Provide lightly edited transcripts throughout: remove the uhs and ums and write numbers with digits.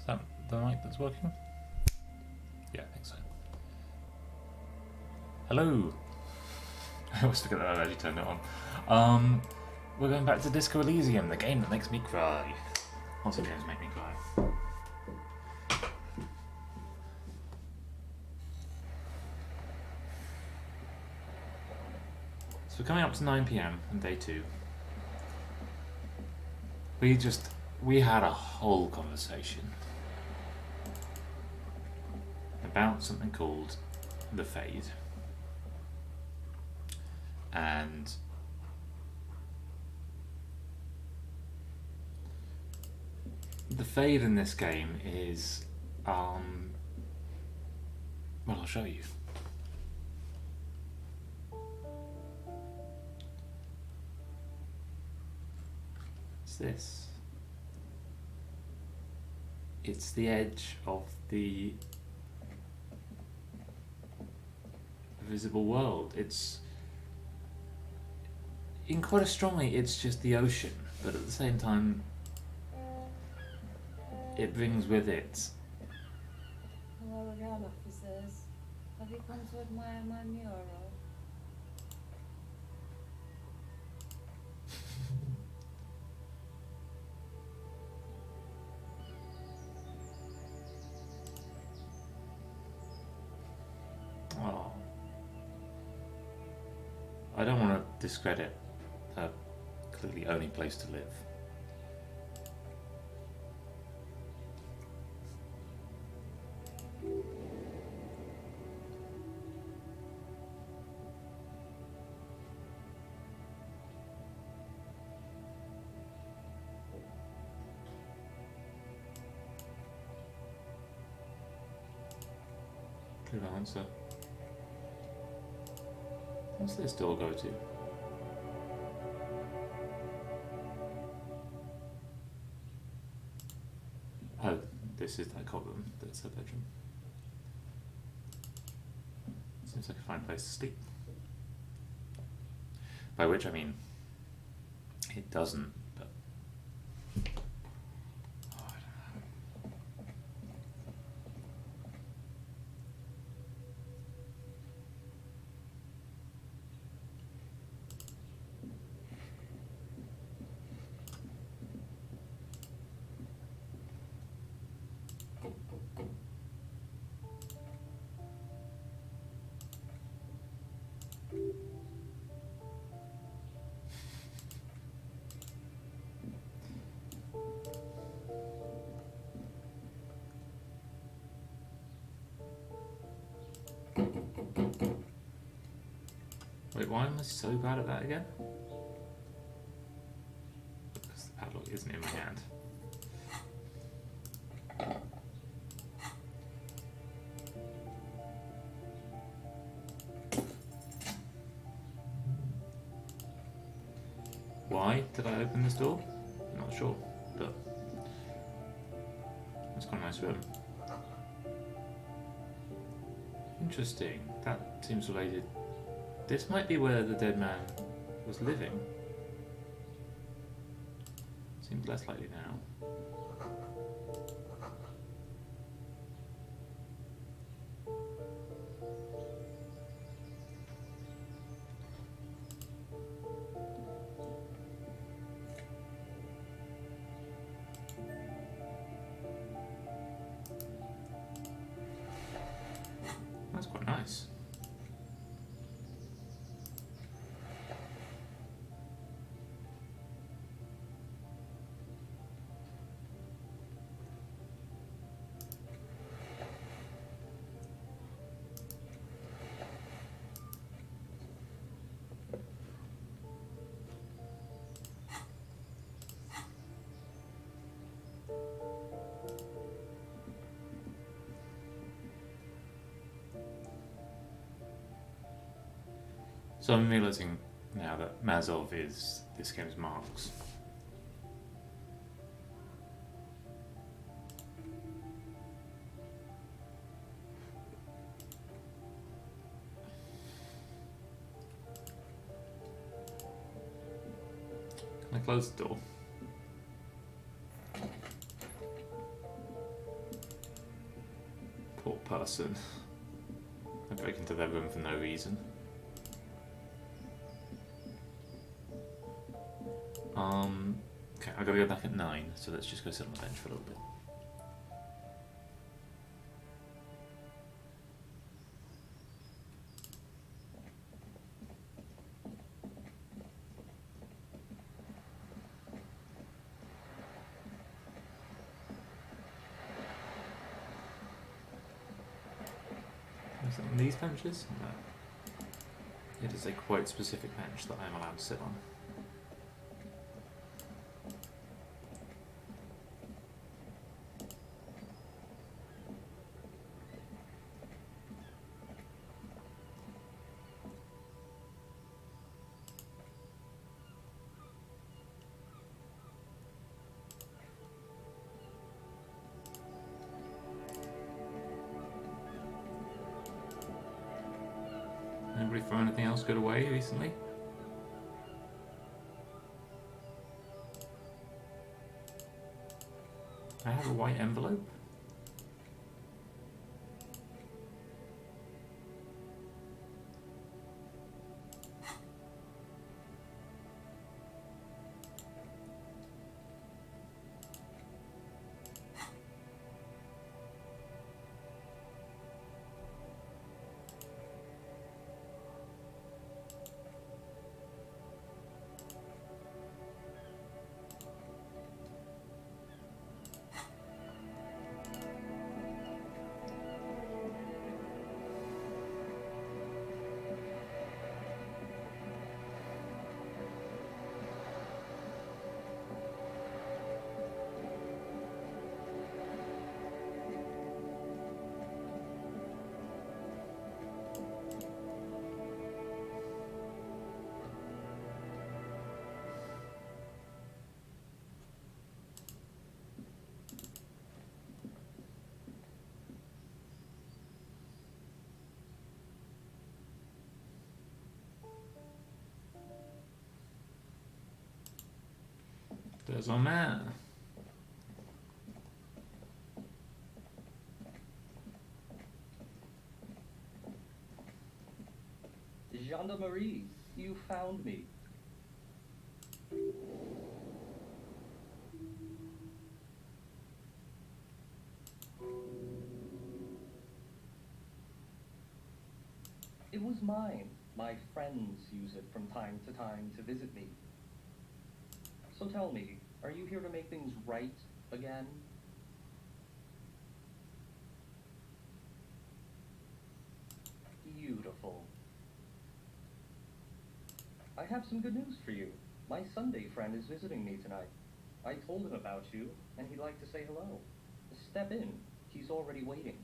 Is that the mic that's working? Yeah, I think so. Hello! I always forget that I've actually turned it on. We're going back to Disco Elysium, the game that makes me cry. Lots of games make me cry. So we're coming up to 9 PM on day 2. We had a whole conversation about something called the Fade. And the Fade in this game is, well, I'll show you. It's this. It's the edge of the visible world. It's, you can quite strongly, it's just the ocean, but at the same time, it brings with it. Hello again, officers. Have you come to admire my mural? Oh. I don't want to discredit a clearly only place to live. Good answer. What's this door go to? Oh, this is that column. That's her bedroom. Seems like a fine place to sleep. By which I mean, it doesn't, but... Oh, I don't know. Wait, why am I so bad at that again? Because the padlock isn't in my hand. Why did I open this door? I'm not sure, but it's quite a nice room. Interesting. That seems related. This might be where the dead man was living. Seems less likely now. That's quite nice. So I'm realizing now that Mazov is this game's Marx. Can I close the door? Poor person. I break into their room for no reason. Okay, I gotta go back at 9, so let's just go sit on the bench for a little bit. Is it on these benches? No. It is a quite specific bench that I am allowed to sit on. Anybody throw anything else good away recently? I have a white envelope. There's our man. Gendarmerie, you found me. It was mine. My friends use it from time to visit me. So tell me, are you here to make things right again? Beautiful. I have some good news for you. My Sunday friend is visiting me tonight. I told him about you, and he'd like to say hello. Step in. He's already waiting.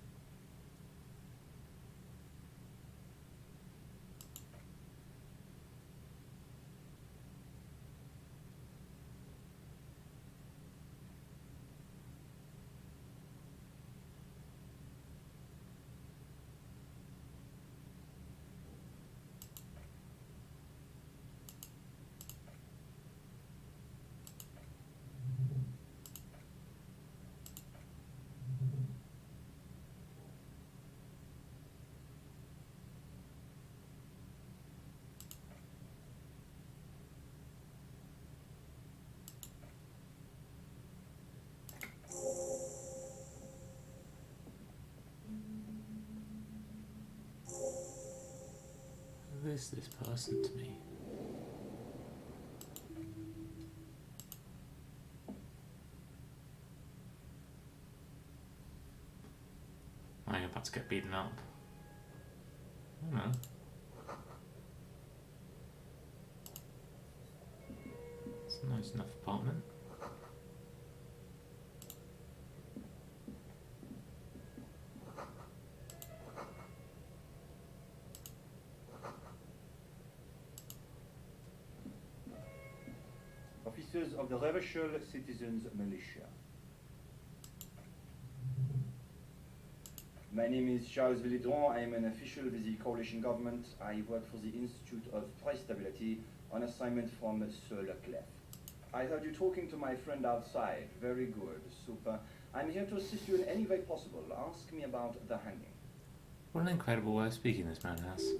Who is this person to me? Am I about to get beaten up? I don't know. It's a nice enough apartment. Officers of the Reversal Citizens Militia. My name is Charles Villedron. I am an official with the coalition government. I work for the Institute of Price Stability on assignment from Sir Leclerc. I heard you talking to my friend outside. Very good. Super. I'm here to assist you in any way possible. Ask me about the hanging. What an incredible way of speaking this man has.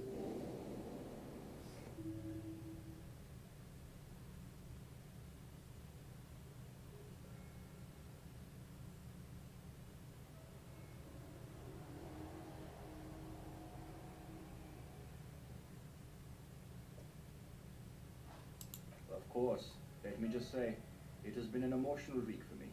Of course. Let me just say, it has been an emotional week for me.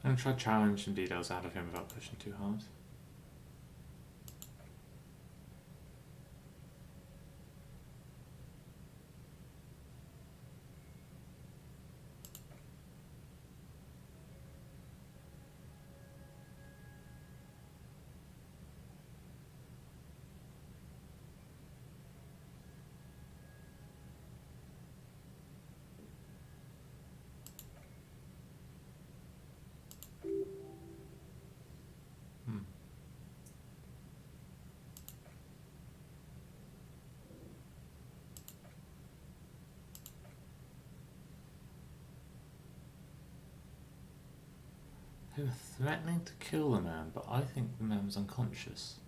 I'm going to try to challenge some details out of him without pushing too hard. They were threatening to kill the man, but I think the man was unconscious.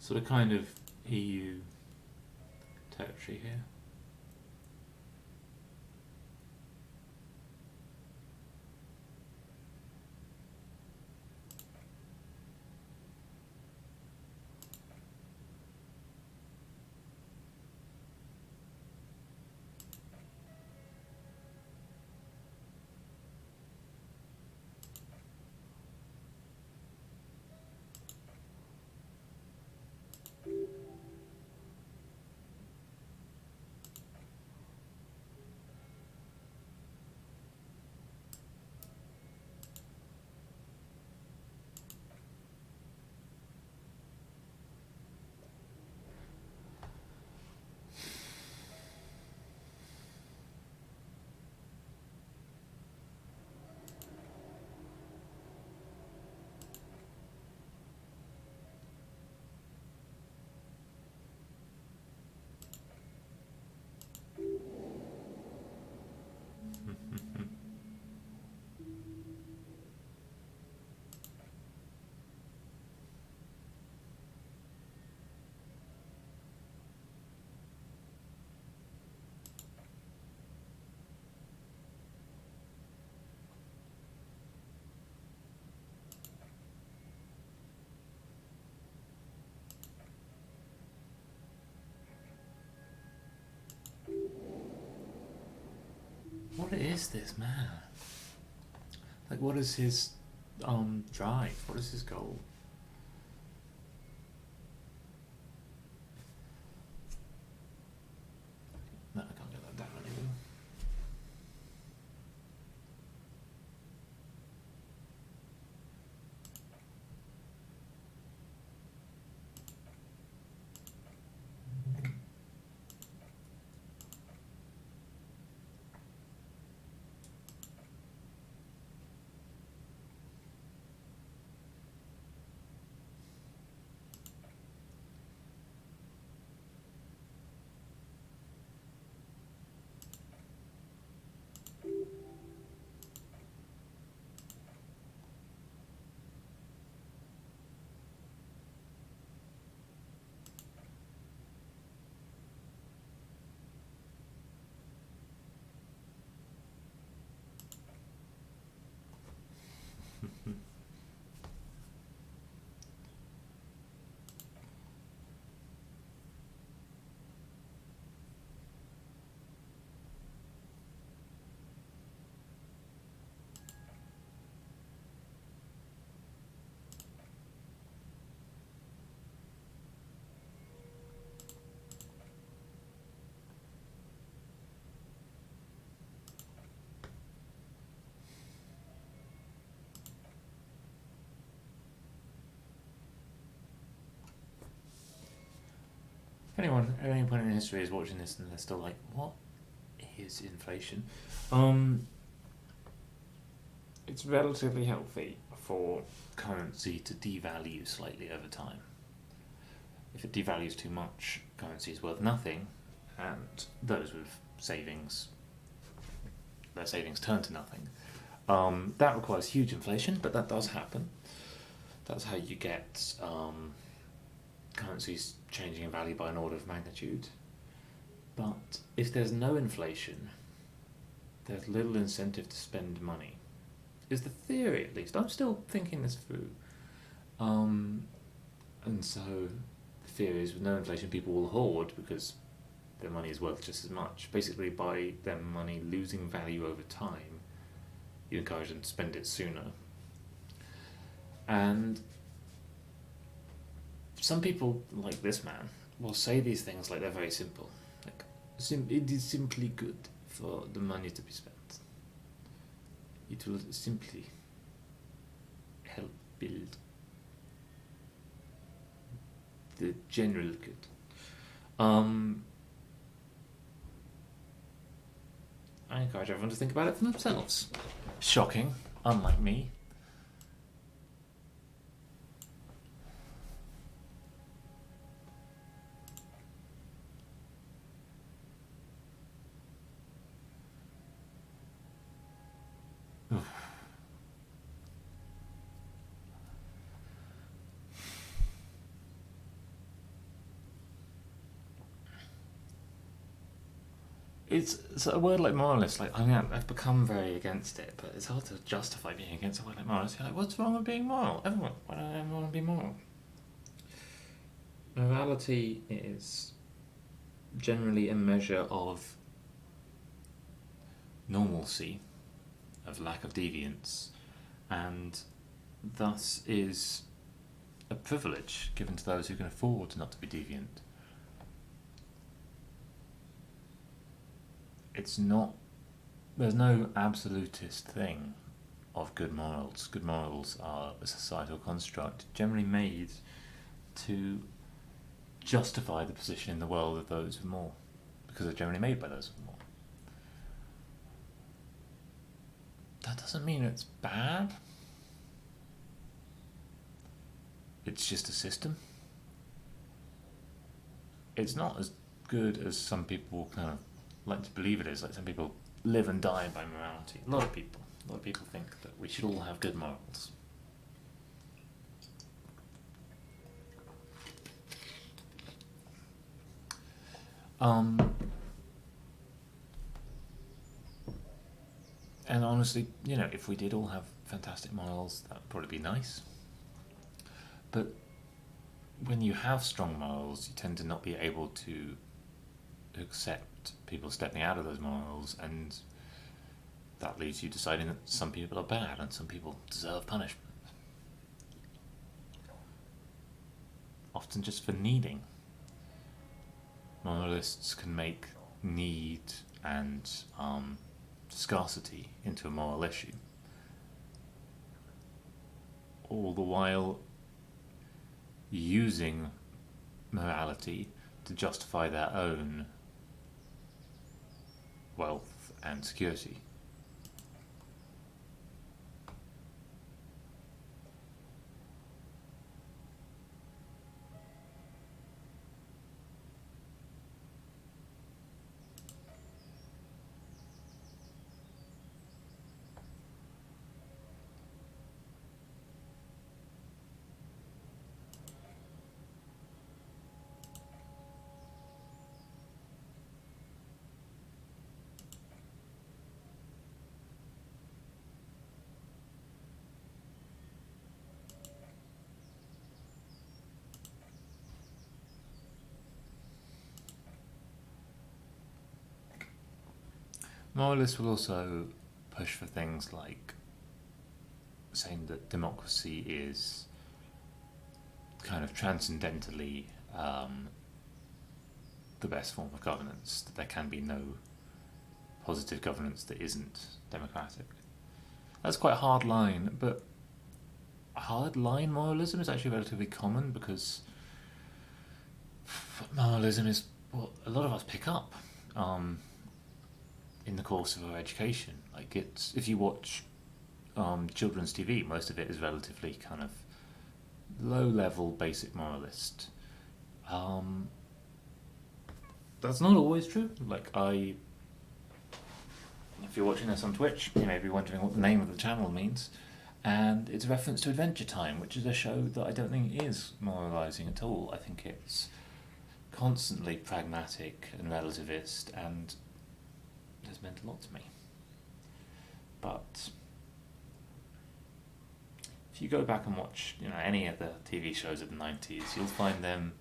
Sort of kind of EU territory here. What is this man? Like, what is his drive? What is his goal? No, I can't get that down anymore. anyone at any point in history is watching this and they're still like, what is inflation? It's relatively healthy for currency to devalue slightly over time. If it devalues too much, currency is worth nothing, and those with savings, their savings turn to nothing. That requires huge inflation, but that does happen. That's how you get currencies changing in value by an order of magnitude. But if there's no inflation, there's little incentive to spend money. Is the theory, at least. I'm still thinking this through. And so the theory is with no inflation, people will hoard because their money is worth just as much. Basically, by their money losing value over time, you encourage them to spend it sooner. And some people, like this man, will say these things like they're very simple. Like, it is simply good for the money to be spent. It will simply help build the general good. I encourage everyone to think about it for themselves. Shocking, unlike me. It's a word like moralist. Like, I mean, I've become very against it, but it's hard to justify being against a word like moralist. You're like, what's wrong with being moral? Why don't everyone be moral? Morality is generally a measure of normalcy, of lack of deviance, and thus is a privilege given to those who can afford not to be deviant. There's no absolutist thing of good morals. Good morals are a societal construct generally made to justify the position in the world of those with more, because they're generally made by those with more. That doesn't mean it's bad. It's just a system. It's not as good as some people kind of like to believe it is. Like, some people live and die by morality. A lot of people think that we should all have good morals. And honestly, if we did all have fantastic morals, that would probably be nice. But when you have strong morals, you tend to not be able to accept people stepping out of those morals, and that leaves you deciding that some people are bad and some people deserve punishment. Often just for needing. Moralists can make need and scarcity into a moral issue, all the while using morality to justify their own wealth and security. Moralists will also push for things like saying that democracy is kind of transcendentally the best form of governance, that there can be no positive governance that isn't democratic. That's quite a hard line, but hard line moralism is actually relatively common, because Moralism is what a lot of us pick up in the course of our education. Like, it's if you watch children's TV, most of it is relatively kind of low-level, basic moralist. That's not always true. Like, if you're watching this on Twitch, you may be wondering what the name of the channel means, and it's a reference to Adventure Time, which is a show that I don't think is moralising at all. I think it's constantly pragmatic and relativist, and has meant a lot to me. But if you go back and watch, any of the TV shows of the 90s, you'll find them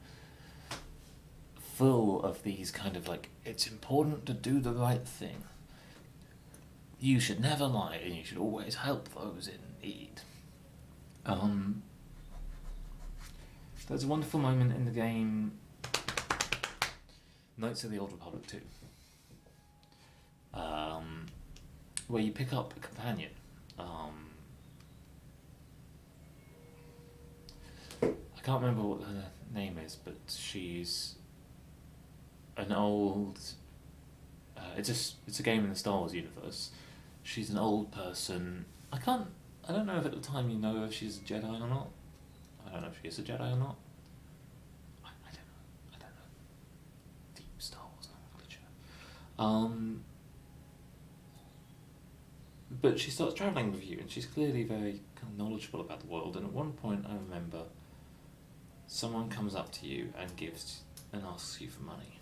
full of these kind of like, it's important to do the right thing. You should never lie, and you should always help those in need. There's a wonderful moment in the game Knights of the Old Republic 2, where you pick up a companion. I can't remember what her name is, but she's an old... it's a game in the Star Wars universe. She's an old person. I don't know if at the time you know if she's a Jedi or not. I don't know if she is a Jedi or not. I don't know. Deep Star Wars nomenclature. But she starts travelling with you, and she's clearly very kind of knowledgeable about the world. And at one point, I remember someone comes up to you and asks you for money.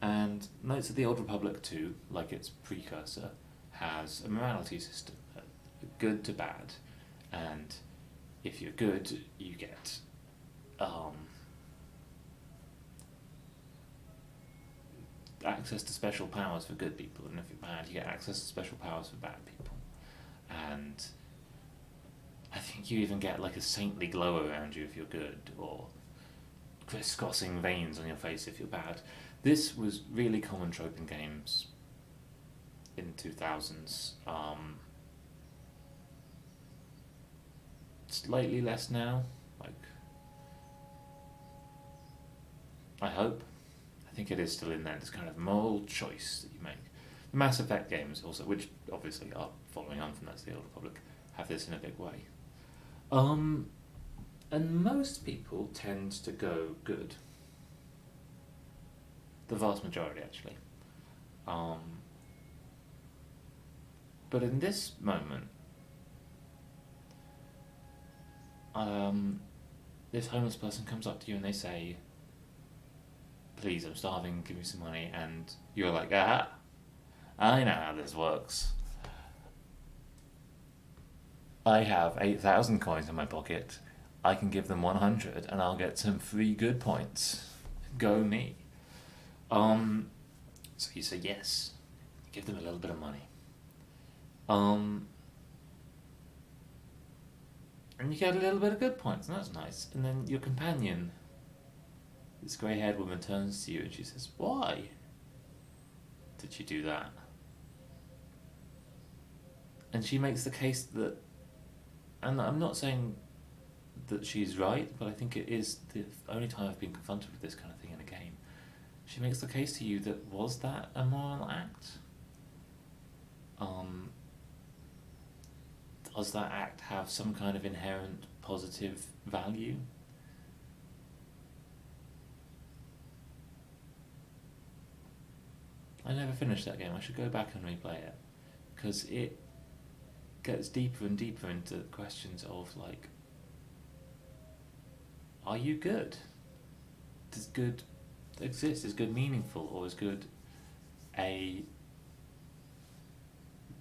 And Knights of the Old Republic 2, like its precursor, has a morality system, good to bad, and if you're good, you get access to special powers for good people, and if you're bad, you get access to special powers for bad people. And I think you even get like a saintly glow around you if you're good, or crisscrossing veins on your face if you're bad. This was really common trope in games in 2000s. Slightly less now, like, I hope. I think it is still in there, this kind of moral choice that you make. The Mass Effect games also, which obviously are following on from Knights of the Old Republic, have this in a big way. And most people tend to go good. The vast majority, actually. But in this moment, this homeless person comes up to you and they say, please, I'm starving, give me some money, and you're like, I know how this works. I have 8,000 coins in my pocket, I can give them 100 and I'll get some free good points. Go me. So you say yes, give them a little bit of money. And you get a little bit of good points, and that's nice. And then your companion, this grey-haired woman, turns to you and she says, why did you do that? And she makes the case that, and I'm not saying that she's right, but I think it is the only time I've been confronted with this kind of thing in a game. She makes the case to you that, was that a moral act? Does that act have some kind of inherent positive value? I never finished that game. I should go back and replay it, because it gets deeper and deeper into questions of, like, are you good? Does good exist? Is good meaningful, or is good a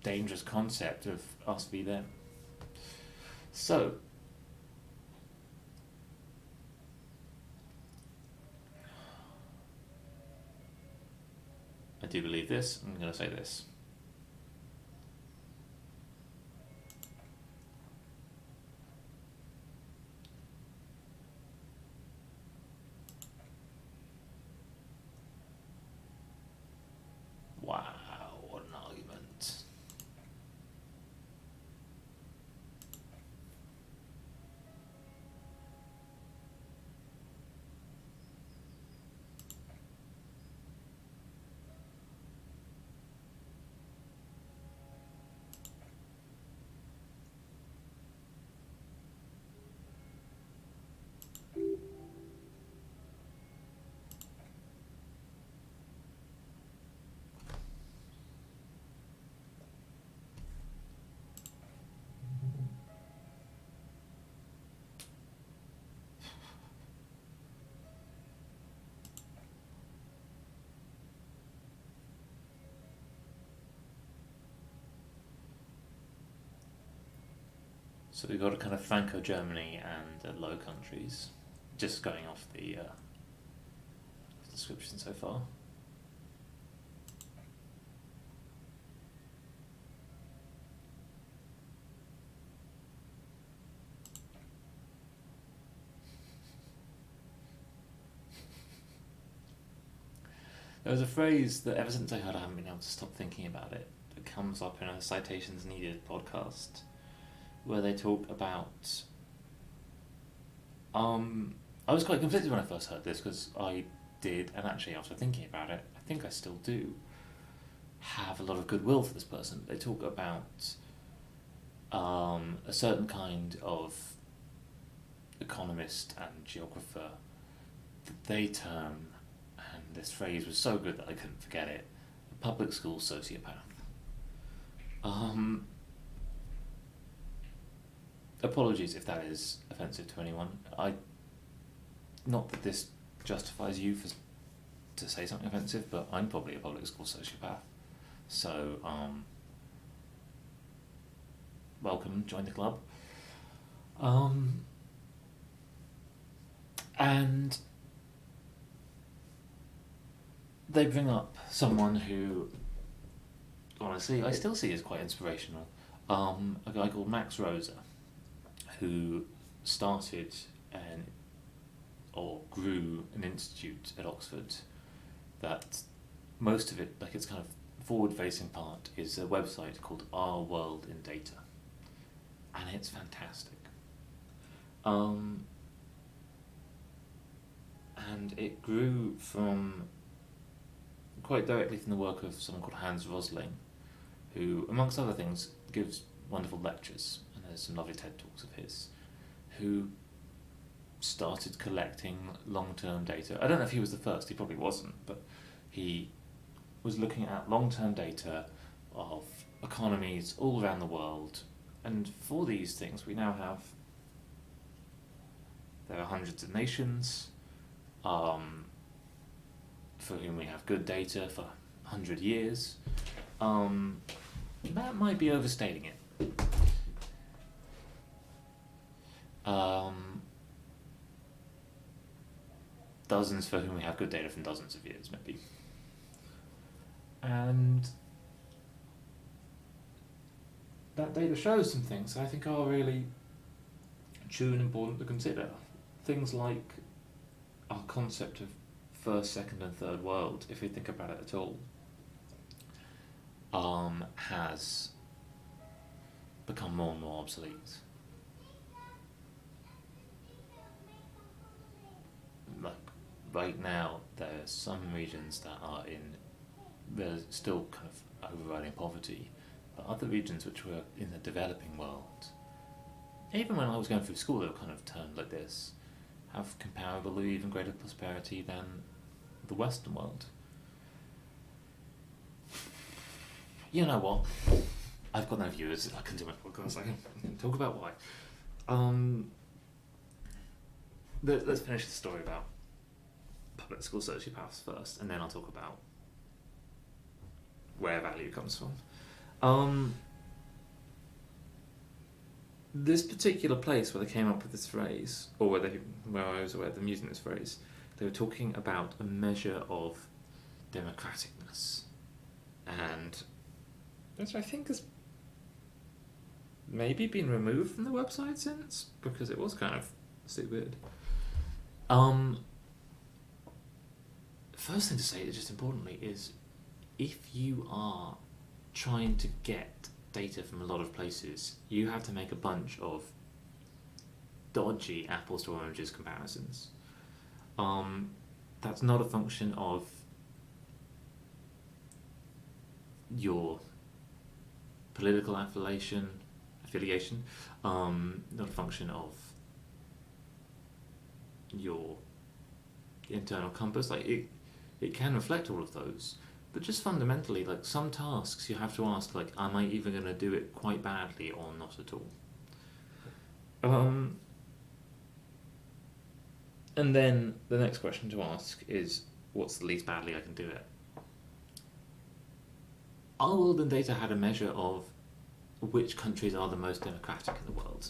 dangerous concept of us v them? So, I do believe this. I'm going to say this. Wow, what an argument. So we've got a kind of Franco-Germany and Low Countries, just going off the description so far. There was a phrase that ever since I heard I haven't been able to stop thinking about it. It comes up in a Citations Needed podcast where they talk about... I was quite conflicted when I first heard this because I did, and actually after thinking about it, I think I still do, have a lot of goodwill for this person. They talk about a certain kind of economist and geographer that they term, and this phrase was so good that I couldn't forget it, a public school sociopath. Apologies if that is offensive to anyone. Not that this justifies you to say something offensive, but I'm probably a public school sociopath. So, welcome, join the club. And they bring up someone who, honestly, I still see as quite inspirational. A guy called Max Rosa, who started or grew an institute at Oxford that most of it, like its kind of forward-facing part, is a website called Our World in Data, and it's fantastic. And it grew from quite directly from the work of someone called Hans Rosling, who, amongst other things, gives wonderful lectures, and there's some lovely TED Talks of his, who started collecting long-term data. I don't know if he was the first, he probably wasn't, but he was looking at long-term data of economies all around the world, and for these things we now have, there are hundreds of nations for whom we have good data for 100 years. That might be overstating it. Dozens for whom we have good data from dozens of years, maybe. And that data shows some things I think are really true and important to consider. Things like our concept of first, second and third world, if we think about it at all, has become more and more obsolete. Like right now, there are some regions that are there's still kind of overriding poverty, but other regions which were in the developing world, even when I was going through school, they were kind of termed like this, have comparable or even greater prosperity than the Western world. You know what? I've got no viewers. I can do my podcast. I can talk about why. Let's finish the story about public school sociopaths first, and then I'll talk about where value comes from. This particular place where they came up with this phrase, or where I was aware of them using this phrase, they were talking about a measure of democraticness, and which I think has maybe been removed from the website since, because it was kind of stupid. First thing to say, just importantly, is if you are trying to get data from a lot of places, you have to make a bunch of dodgy apples to oranges comparisons. That's not a function of your political affiliation, not a function of your internal compass. Like it can reflect all of those, but just fundamentally, like some tasks you have to ask, like, am I even going to do it quite badly or not at all? And then the next question to ask is, what's the least badly I can do it? Our World in Data had a measure of which countries are the most democratic in the world,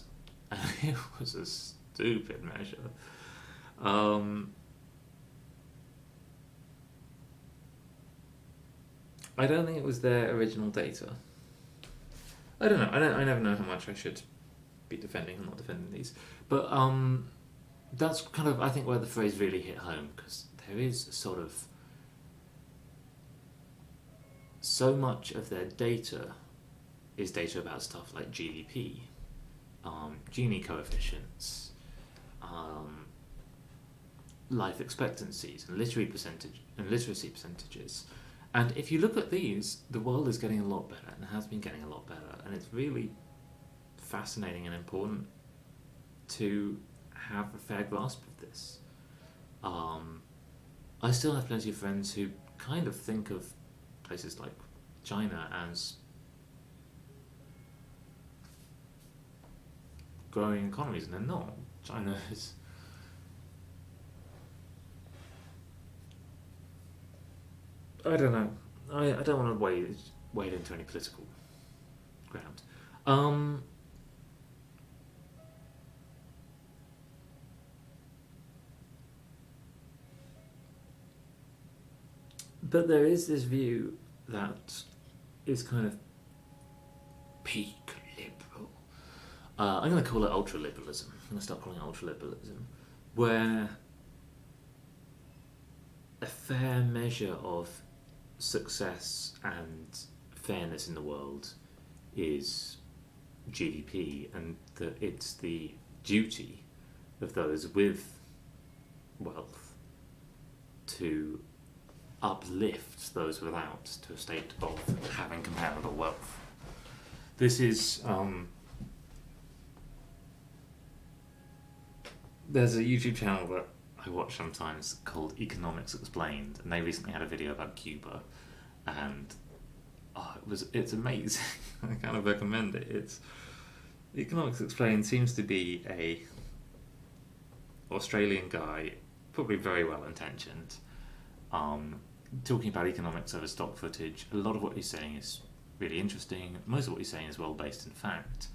it was a stupid measure. I don't think it was their original data. I don't know. I never know how much I should be defending or not defending these. But that's kind of, I think, where the phrase really hit home, because there is sort of so much of their data is data about stuff like GDP, Gini coefficients, life expectancies, and literacy percentages. And if you look at these, the world is getting a lot better and has been getting a lot better, and it's really fascinating and important to have a fair grasp of this. I still have plenty of friends who kind of think of places like China as growing economies, and they're not. China is... I don't know. I don't want to wade into any political ground. But there is this view that is kind of peak liberal. I'm going to call it ultra-liberalism. I'm going to start calling it ultra-liberalism, where a fair measure of success and fairness in the world is GDP, and that it's the duty of those with wealth to uplift those without to a state of having comparable wealth. This is there's a YouTube channel that I watch sometimes called Economics Explained, and they recently had a video about Cuba, and it's amazing. I kind of recommend it. It's Economics Explained seems to be a Australian guy, probably very well intentioned, talking about economics over stock footage. A lot of what he's saying is really interesting. Most of what he's saying is well based in fact.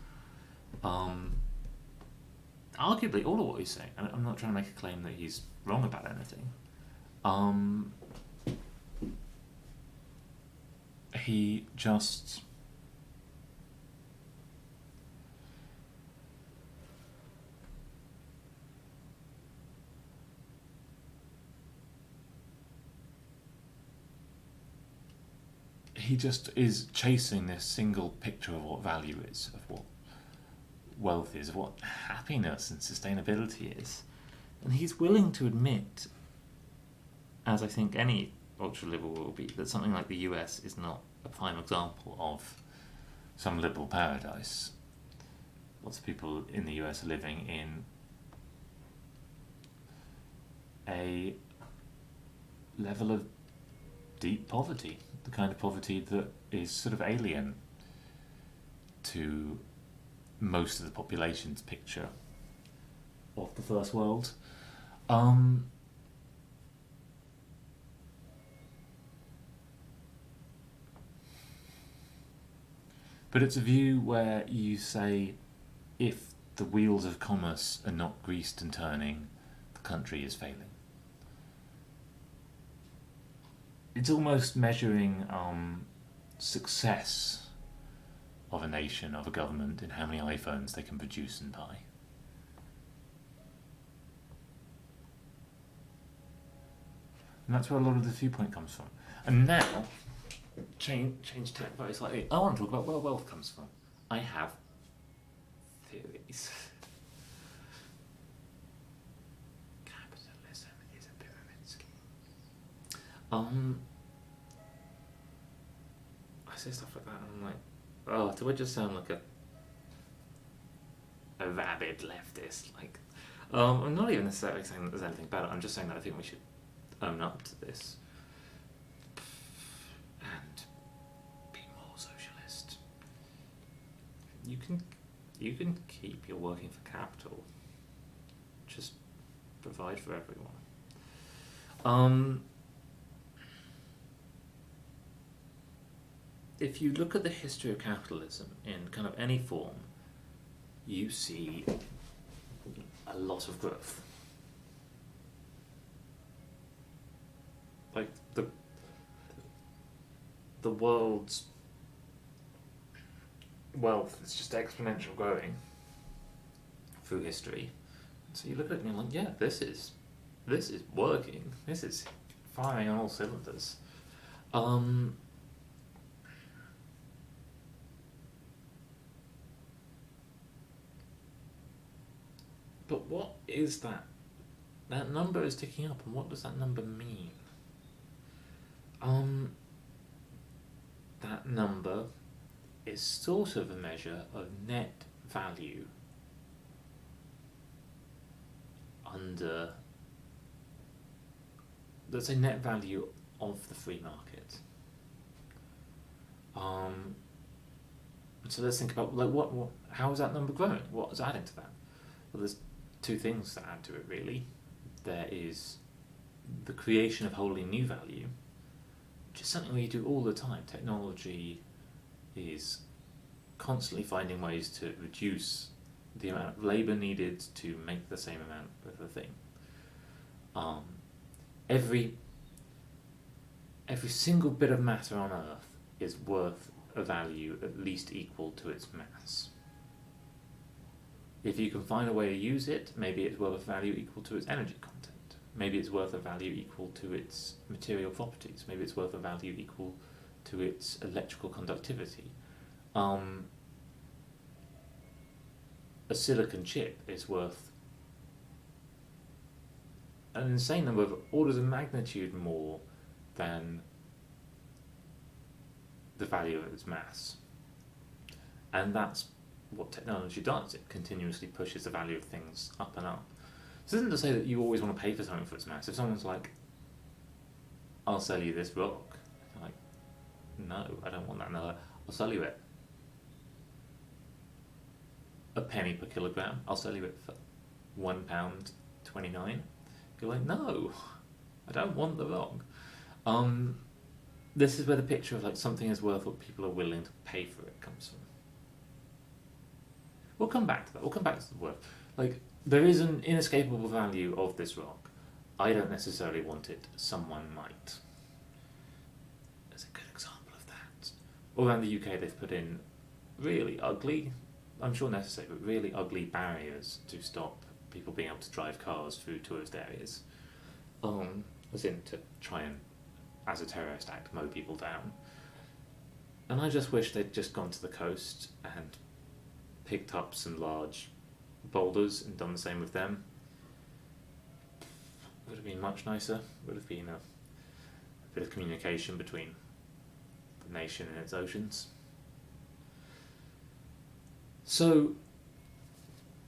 Arguably, all of what he's saying, I'm not trying to make a claim that he's wrong about anything. He just... he just is chasing this single picture of what value is, of what wealth is, of what happiness and sustainability is. And he's willing to admit, as I think any ultra-liberal will be, that something like the US is not a prime example of some liberal paradise. Lots of people in the US are living in a level of deep poverty, the kind of poverty that is sort of alien to most of the population's picture of the first world. But it's a view where you say, if the wheels of commerce are not greased and turning, the country is failing. It's almost measuring success of a nation, of a government, in how many iPhones they can produce and buy. And that's where a lot of the viewpoint comes from. And now, change tack very slightly. I want to talk about where wealth comes from. I have theories. Capitalism is a pyramid scheme. I say stuff like that and I'm like, oh, do I just sound like a rabid leftist? Like, I'm not even necessarily saying that there's anything about it. I'm just saying that I think we should own up to this and be more socialist. You can keep your working for capital. Just provide for everyone. If you look at the history of capitalism in kind of any form, you see a lot of growth. Like the world's wealth is just exponential growing through history. So you look at it and you're like, yeah, this is working. This is firing on all cylinders. But what is that? That number is ticking up, and what does that number mean? That number is sort of a measure of net value under, let's say, net value of the free market. So let's think about, like, what how is that number growing? What is adding to that? Well, there's two things that add to it, really. There is the creation of wholly new value, which is something we do all the time. Technology is constantly finding ways to reduce the amount of labour needed to make the same amount of the thing. Every single bit of matter on Earth is worth a value at least equal to its mass. If you can find a way to use it, maybe it's worth a value equal to its energy content. Maybe it's worth a value equal to its material properties. Maybe it's worth a value equal to its electrical conductivity. A silicon chip is worth an insane number of orders of magnitude more than the value of its mass. And that's what technology does. It continuously pushes the value of things up and up. This isn't to say that you always want to pay for something for its mass. If someone's like, I'll sell you this rock, you're like, no, I don't want that. No, I'll sell you it. A penny per kilogram, I'll sell you it for £1.29. You're like, no, I don't want the rock. This is where the picture of like something is worth what people are willing to pay for it comes from. We'll come back to that. We'll come back to the worth. Like, there is an inescapable value of this rock. I don't necessarily want it. Someone might. There's a good example of that. All around the UK, they've put in really ugly, I'm sure necessary, but really ugly barriers to stop people being able to drive cars through tourist areas. As in to try and, as a terrorist act, mow people down. And I just wish they'd just gone to the coast and picked up some large boulders and done the same with them. Would have been much nicer. Would have been a bit of communication between the nation and its oceans. So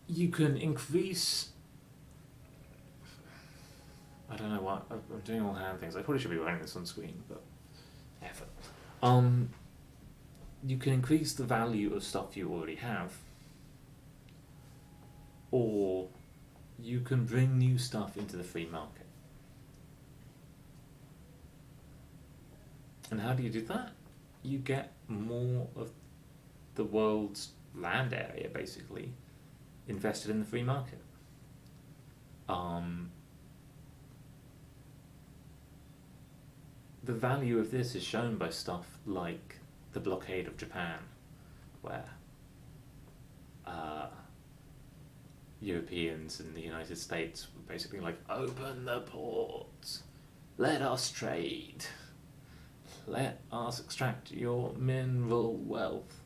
you can increase, I don't know what, I'm doing all hand things. I probably should be writing this on screen, but effort. You can increase the value of stuff you already have, or you can bring new stuff into the free market. And how do you do that? You get more of the world's land area, basically, invested in the free market. The value of this is shown by stuff like the blockade of Japan, where Europeans and the United States were basically like, open the ports, let us trade, let us extract your mineral wealth.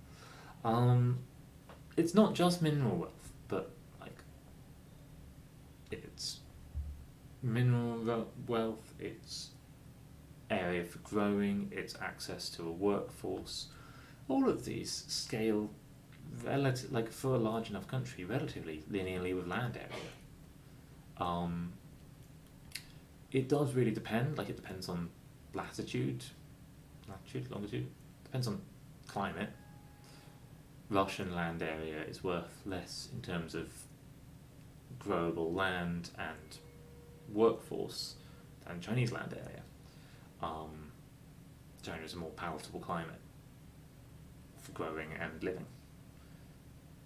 It's not just mineral wealth, but like it's mineral wealth, it's area for growing, it's access to a workforce. All of these scale like for a large enough country, relatively linearly with land area. It does really depend, like it depends on latitude, longitude, depends on climate. Russian land area is worth less in terms of growable land and workforce than Chinese land area. China is a more palatable climate for growing and living.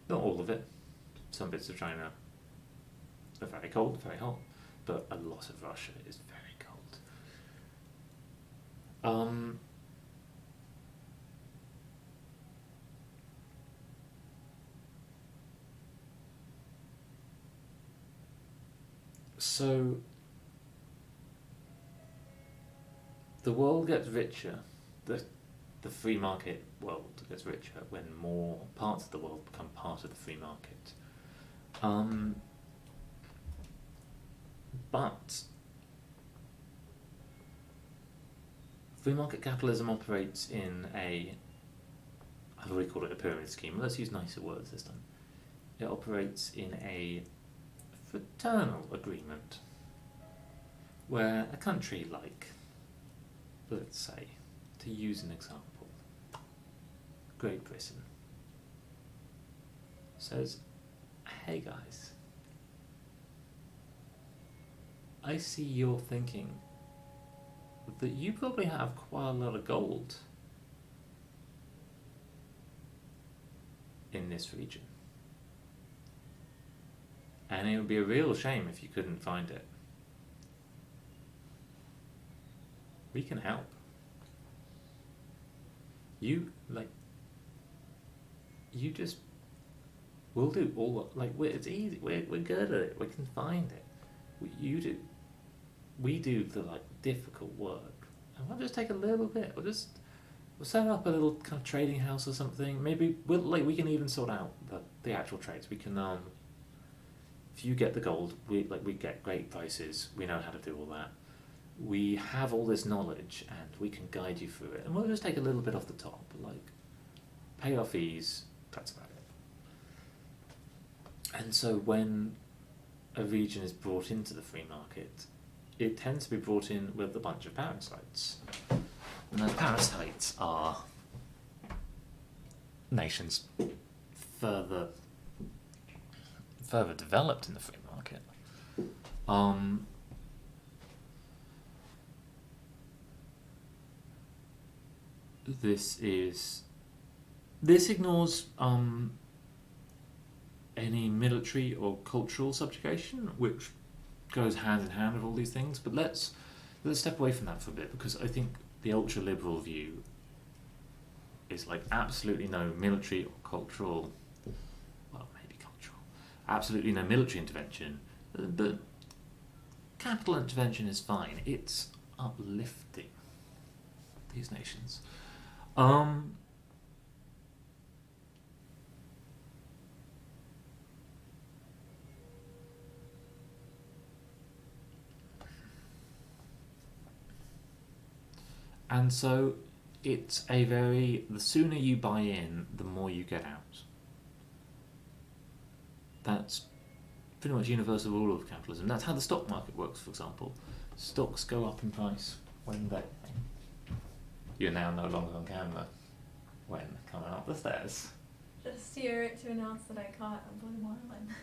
Not all of it. Some bits of China are very cold, very hot, but a lot of Russia is very cold. So the world gets richer, the free market world gets richer when more parts of the world become part of the free market. But free market capitalism operates in I've already called it a pyramid scheme, let's use nicer words this time. It operates in a fraternal agreement where a country like, let's say, to use an example, Great Britain says, hey guys, I see you're thinking that you probably have quite a lot of gold in this region. And it would be a real shame if you couldn't find it. We can help. We'll do all, it's easy, we're good at it, we can find it. We do the difficult work, and we'll just take a little bit, we'll set up a little kind of trading house or something, maybe we can even sort out the actual trades, we can, if you get the gold, we get great prices, we know how to do all that. We have all this knowledge and we can guide you through it, and we'll just take a little bit off the top, pay our fees, that's about it. And so when a region is brought into the free market, it tends to be brought in with a bunch of parasites. And those parasites are nations further developed in the free market. This ignores any military or cultural subjugation, which goes hand in hand with all these things. But let's step away from that for a bit, because I think the ultra-liberal view is absolutely no military or cultural, well, maybe cultural, absolutely no military intervention, but capital intervention is fine. It's uplifting these nations. And so it's the sooner you buy in, the more you get out. That's pretty much universal rule of capitalism. That's how the stock market works, for example. Stocks go up in price when you're now no longer on camera when coming up the stairs. Just here to announce that I caught a blue marlin.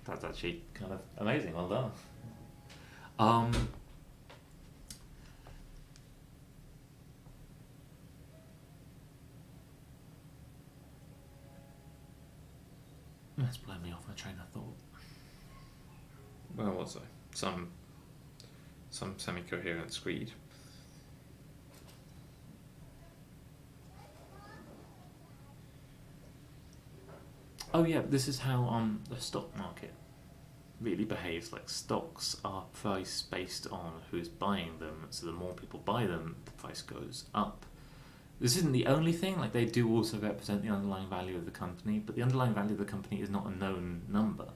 That's actually kind of amazing, well done. That's blown me off my train of thought. Where was I? Some semi-coherent screed. Oh yeah, this is how the stock market really behaves. Stocks are priced based on who's buying them, so the more people buy them, the price goes up. This isn't the only thing, they do also represent the underlying value of the company, but the underlying value of the company is not a known number.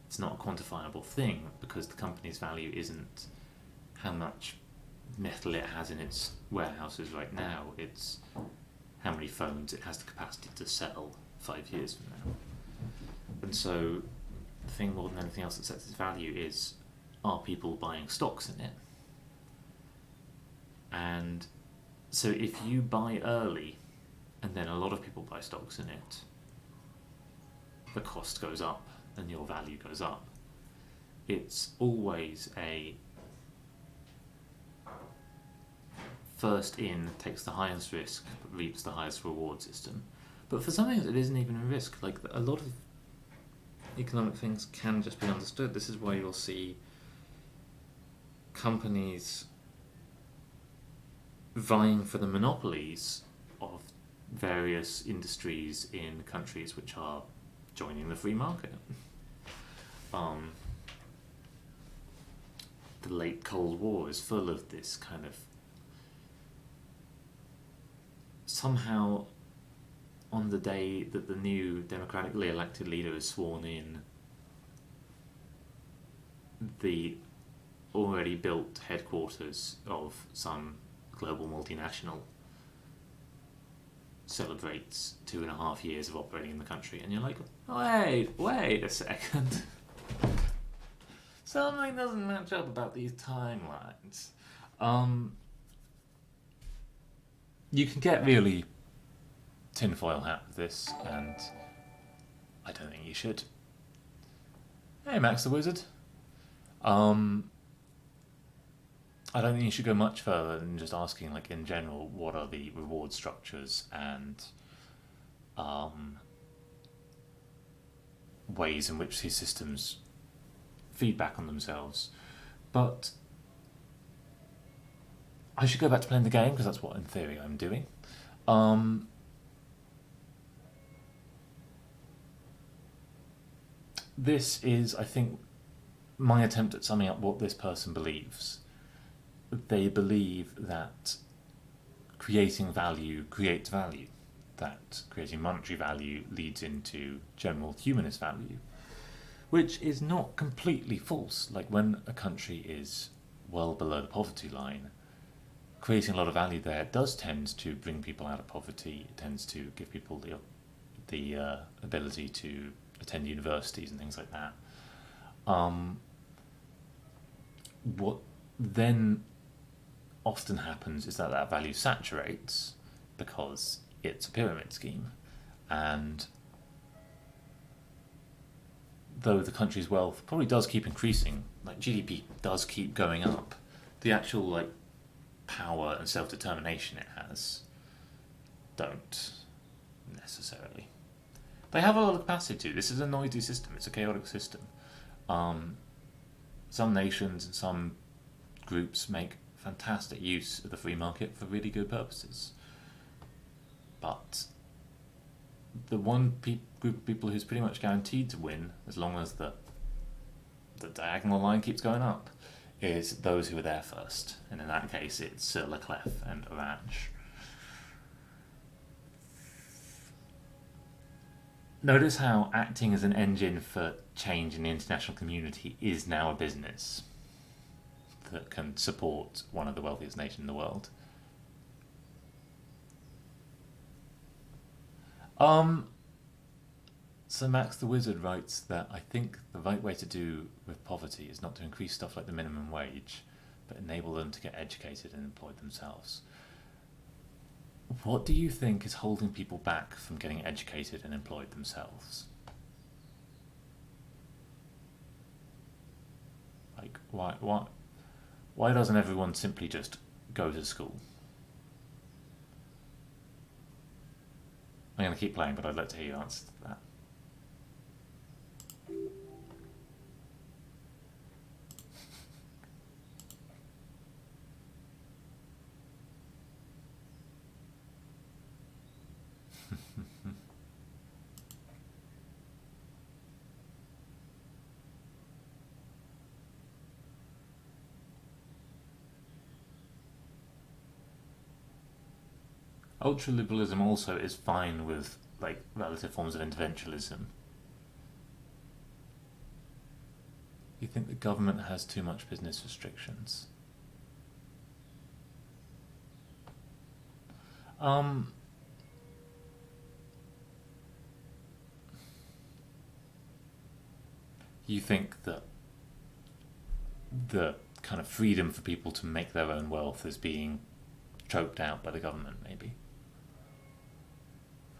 It's not a quantifiable thing, because the company's value isn't how much metal it has in its warehouses right now, it's how many phones it has the capacity to sell 5 years from now. And so the thing more than anything else that sets its value is, are people buying stocks in it? And so if you buy early and then a lot of people buy stocks in it, the cost goes up and your value goes up. It's always a first in takes the highest risk but reaps the highest reward system. But for some things it isn't even a risk. A lot of economic things can just be understood. This is why you'll see companies vying for the monopolies of various industries in countries which are joining the free market. The late Cold War is full of this kind of somehow on the day that the new democratically elected leader is sworn in, the already built headquarters of some global multinational celebrates 2.5 years of operating in the country, and you're like, wait a second. Something doesn't match up about these timelines. You can get really tinfoil hat with this, and I don't think you should. Hey, Max the Wizard. I don't think you should go much further than just asking, like, in general, what are the reward structures and ways in which these systems feedback on themselves. But I should go back to playing the game, because that's what, in theory, I'm doing. This is, I think, my attempt at summing up what this person believes. They believe that creating value creates value, that creating monetary value leads into general humanist value, which is not completely false. Like, when a country is well below the poverty line, creating a lot of value there does tend to bring people out of poverty. It tends to give people the ability to attend universities and things like that. What then often happens is that value saturates because it's a pyramid scheme, and though the country's wealth probably does keep increasing, like GDP does keep going up, the actual like power and self-determination it has don't necessarily. They have a lot of capacity to. This is a noisy system. It's a chaotic system. Some nations and some groups make fantastic use of the free market for really good purposes. But the one group of people who's pretty much guaranteed to win, as long as the diagonal line keeps going up, is those who are there first. And in that case, it's Sir Leclerc and Orange. Notice how acting as an engine for change in the international community is now a business that can support one of the wealthiest nations in the world. So Max the Wizard writes that I think the right way to do with poverty is not to increase stuff like the minimum wage, but enable them to get educated and employ themselves. What do you think is holding people back from getting educated and employed themselves? Like, why doesn't everyone simply just go to school? I'm going to keep playing, but I'd like to hear your answer to that. Ultraliberalism also is fine with like relative forms of interventionism. You think the government has too much business restrictions? You think that the kind of freedom for people to make their own wealth is being choked out by the government, maybe?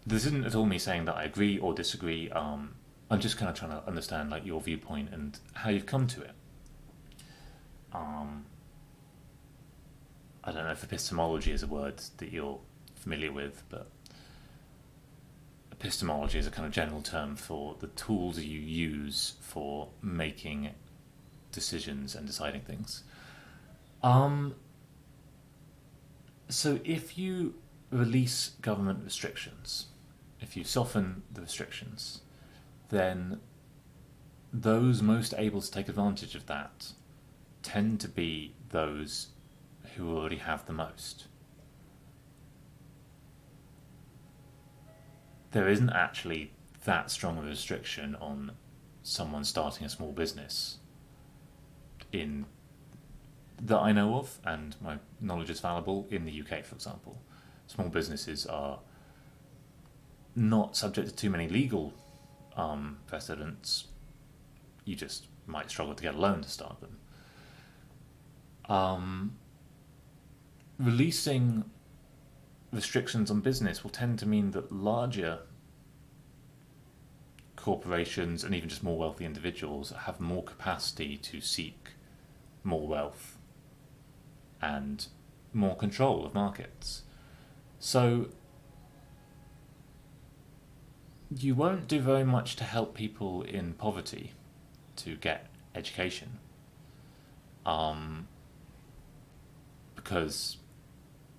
This isn't at all me saying that I agree or disagree. I'm just kind of trying to understand like your viewpoint and how you've come to it. I don't know if epistemology is a word that you're familiar with, but epistemology is a kind of general term for the tools you use for making decisions and deciding things. So if you release government restrictions, if you soften the restrictions, then those most able to take advantage of that tend to be those who already have the most. There isn't actually that strong of a restriction on someone starting a small business in that I know of, and my knowledge is valuable in the UK, for example. Small businesses are not subject to too many legal precedents. You just might struggle to get a loan to start them. Releasing restrictions on business will tend to mean that larger corporations and even just more wealthy individuals have more capacity to seek more wealth and more control of markets. So you won't do very much to help people in poverty to get education, because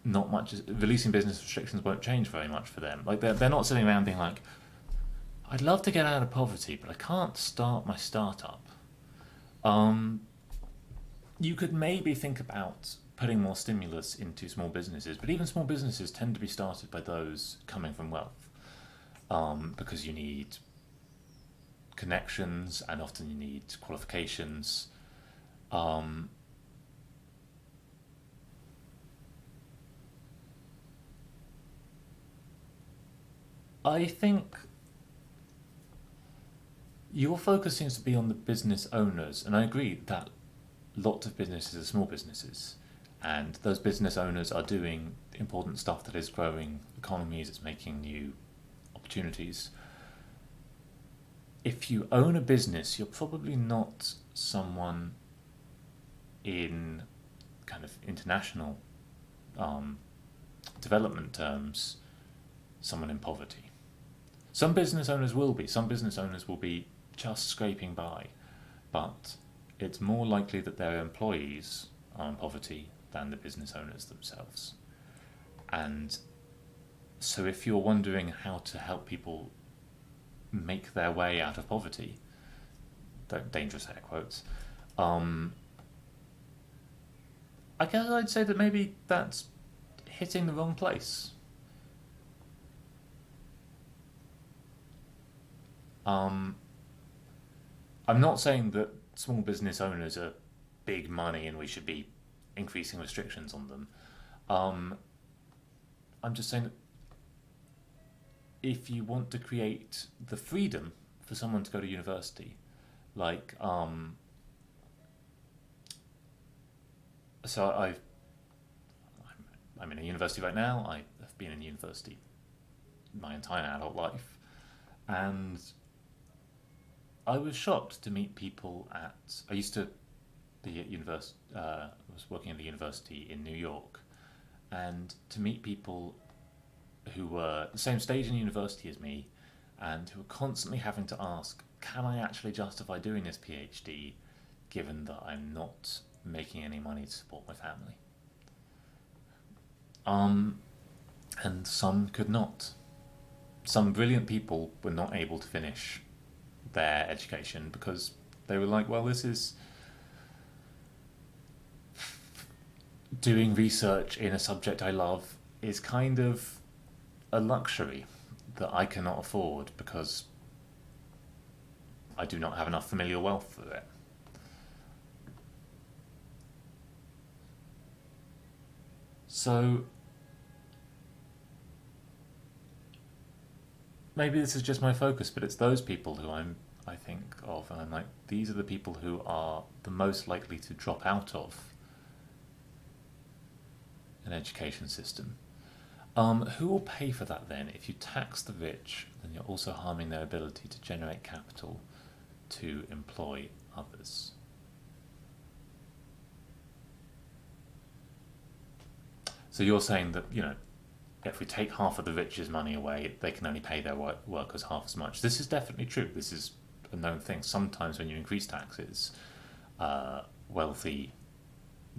not much releasing business restrictions won't change very much for them. Like they're not sitting around being like, I'd love to get out of poverty, but I can't start my startup. You could maybe think about putting more stimulus into small businesses, but even small businesses tend to be started by those coming from wealth, because you need connections and often you need qualifications. I think your focus seems to be on the business owners, and I agree that lots of businesses are small businesses, and those business owners are doing important stuff that is growing economies, it's making new opportunities. If you own a business, you're probably not someone in kind of international development terms, someone in poverty. Some business owners will be. Some business owners will be just scraping by, but it's more likely that their employees are in poverty than the business owners themselves. And so if you're wondering how to help people make their way out of poverty, dangerous air quotes, I guess I'd say that maybe that's hitting the wrong place. I'm not saying that small business owners are big money and we should be increasing restrictions on them. I'm just saying that if you want to create the freedom for someone to go to university, like, so I'm in a university right now. I have been in university my entire adult life, and I was shocked to meet people I used to be at university. I was working at the university in New York, and to meet people who were the same stage in university as me, and who were constantly having to ask, "Can I actually justify doing this PhD, given that I'm not making any money to support my family?" And some could not. Some brilliant people were not able to finish their education because they were like, well, this is doing research in a subject I love is kind of a luxury that I cannot afford because I do not have enough familial wealth for it. So maybe this is just my focus, but it's those people who I think of, and I'm like, these are the people who are the most likely to drop out of an education system. Who will pay for that then? If you tax the rich, then you're also harming their ability to generate capital to employ others. So you're saying that, if we take half of the rich's money away, they can only pay their workers half as much. This is definitely true. This is a known thing. Sometimes when you increase taxes, wealthy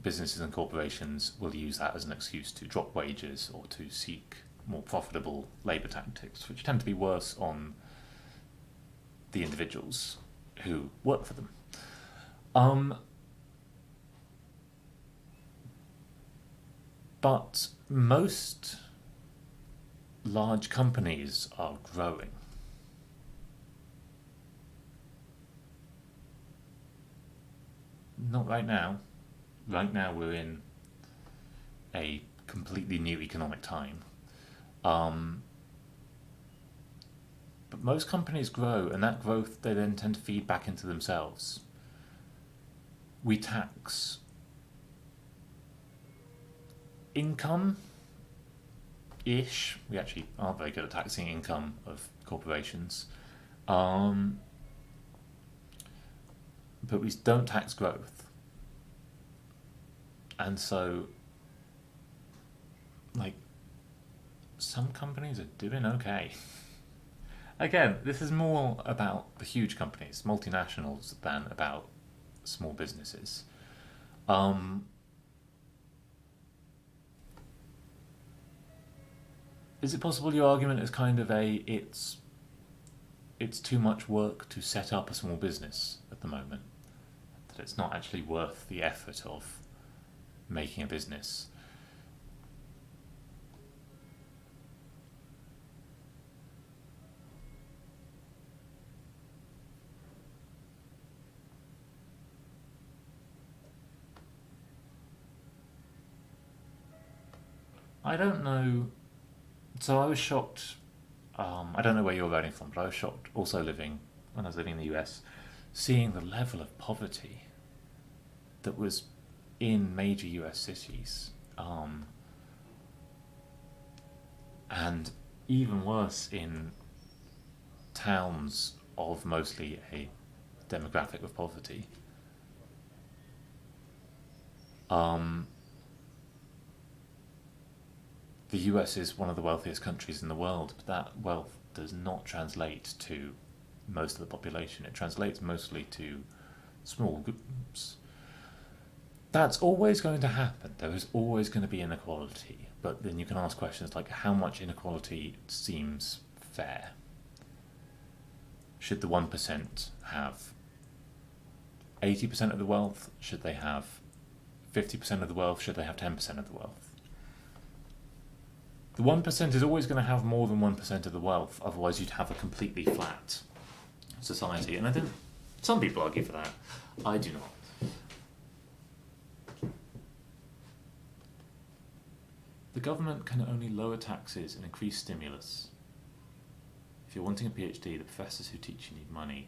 businesses and corporations will use that as an excuse to drop wages or to seek more profitable labour tactics, which tend to be worse on the individuals who work for them. But most large companies are growing. Not right now. Right now we're in a completely new economic time. But most companies grow, and that growth they then tend to feed back into themselves. We tax income-ish. We actually aren't very good at taxing income of corporations. But we don't tax growth. And so, like, some companies are doing okay. Again, this is more about the huge companies, multinationals, than about small businesses. Is it possible your argument is kind of it's too much work to set up a small business at the moment? That it's not actually worth the effort of making a business? I don't know. So I was shocked. I don't know where you're writing from, but I was shocked also when I was living in the US, seeing the level of poverty that was in major US cities. And even worse in towns of mostly a demographic of poverty. The US is one of the wealthiest countries in the world, but that wealth does not translate to most of the population. It translates mostly to small groups. That's always going to happen. There is always going to be inequality. But then you can ask questions like, how much inequality seems fair? Should the 1% have 80% of the wealth? Should they have 50% of the wealth? Should they have 10% of the wealth? The 1% is always going to have more than 1% of the wealth, otherwise you'd have a completely flat society. And I think some people argue for that. I do not. The government can only lower taxes and increase stimulus. If you're wanting a PhD, the professors who teach you need money.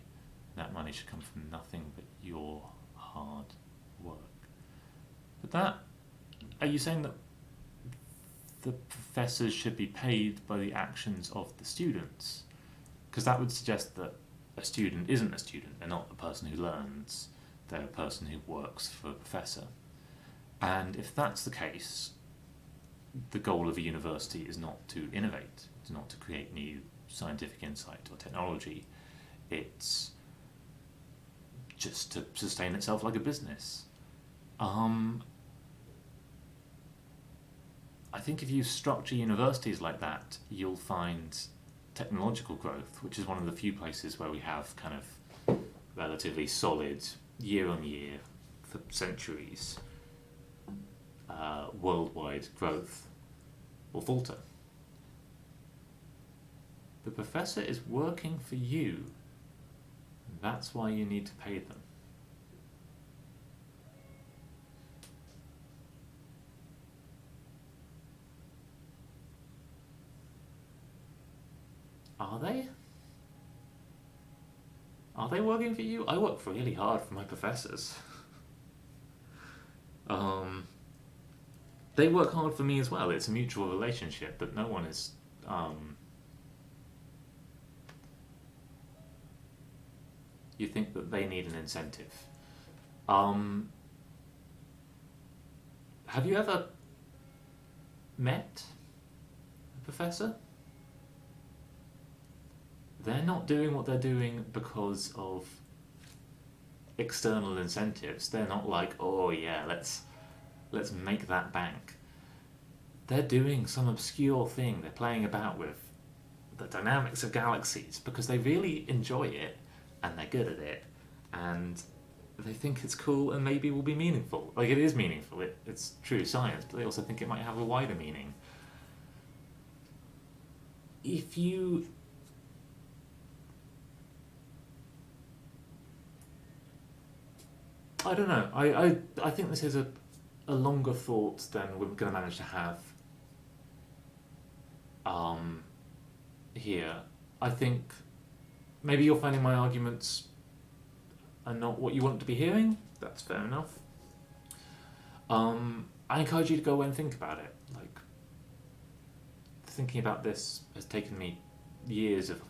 That money should come from nothing but your hard work. But are you saying that the professors should be paid by the actions of the students? Because that would suggest that a student isn't a student. They're not a person who learns. They're a person who works for a professor. And if that's the case, the goal of a university is not to innovate. It's not to create new scientific insight or technology. It's just to sustain itself like a business. I think if you structure universities like that, you'll find technological growth, which is one of the few places where we have kind of relatively solid year on year for centuries worldwide growth, will falter. The professor is working for you. That's why you need to pay them. Are they? Are they working for you? I work really hard for my professors. They work hard for me as well. It's a mutual relationship, but no one is... you think that they need an incentive. Have you ever met professor, they're not doing what they're doing because of external incentives. They're not like, oh yeah, let's make that bank. They're doing some obscure thing. They're playing about with the dynamics of galaxies because they really enjoy it and they're good at it and they think it's cool and maybe will be meaningful. Like, it is meaningful. It's true science, but they also think it might have a wider meaning. If you I don't know. I think this is a longer thought than we're going to manage to have here. I think maybe you're finding my arguments are not what you want to be hearing. That's fair enough. I encourage you to go away and think about it. Like, thinking about this has taken me years of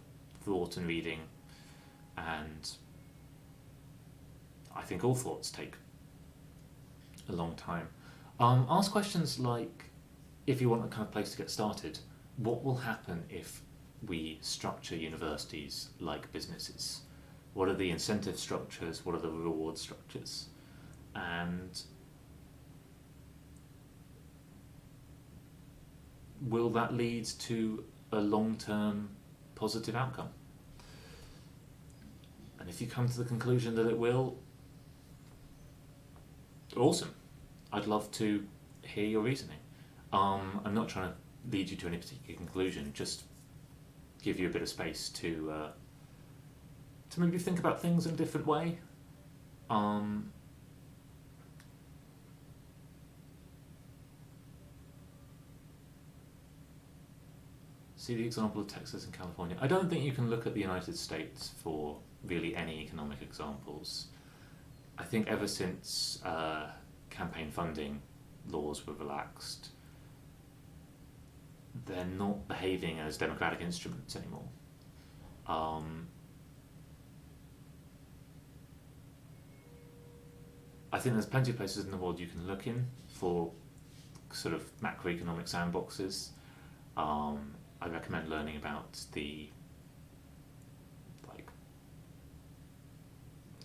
thought and reading, and I think all thoughts take a long time. Ask questions like, if you want a kind of place to get started, what will happen if we structure universities like businesses? What are the incentive structures? What are the reward structures? And will that lead to a long-term positive outcome? And if you come to the conclusion that it will, awesome. I'd love to hear your reasoning. I'm not trying to lead you to any particular conclusion, just give you a bit of space to maybe think about things in a different way. See the example of Texas and California. I don't think you can look at the United States for really any economic examples. I think ever since campaign funding laws were relaxed, they're not behaving as democratic instruments anymore. I think there's plenty of places in the world you can look in for sort of macroeconomic sandboxes. I recommend learning about the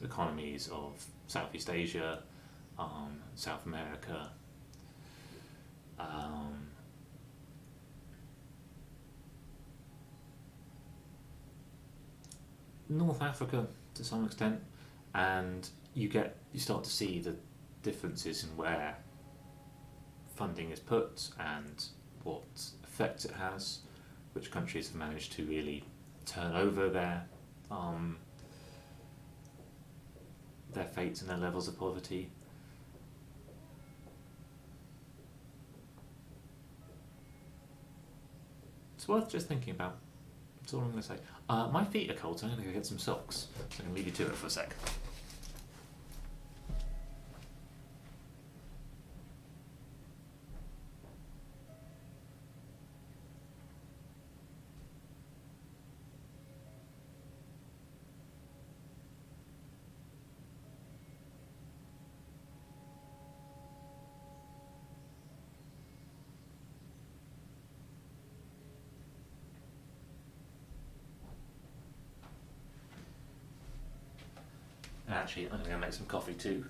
economies of Southeast Asia, South America, North Africa to some extent, and you start to see the differences in where funding is put and what effect it has, which countries have managed to really turn over their fates and their levels of poverty. It's worth just thinking about. That's all I'm going to say. My feet are cold, so I'm going to go get some socks. So I can leave you to it for a sec. Actually, I'm going to go make some coffee too.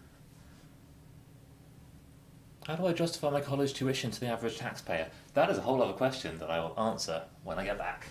How do I justify my college tuition to the average taxpayer? That is a whole other question that I will answer when I get back.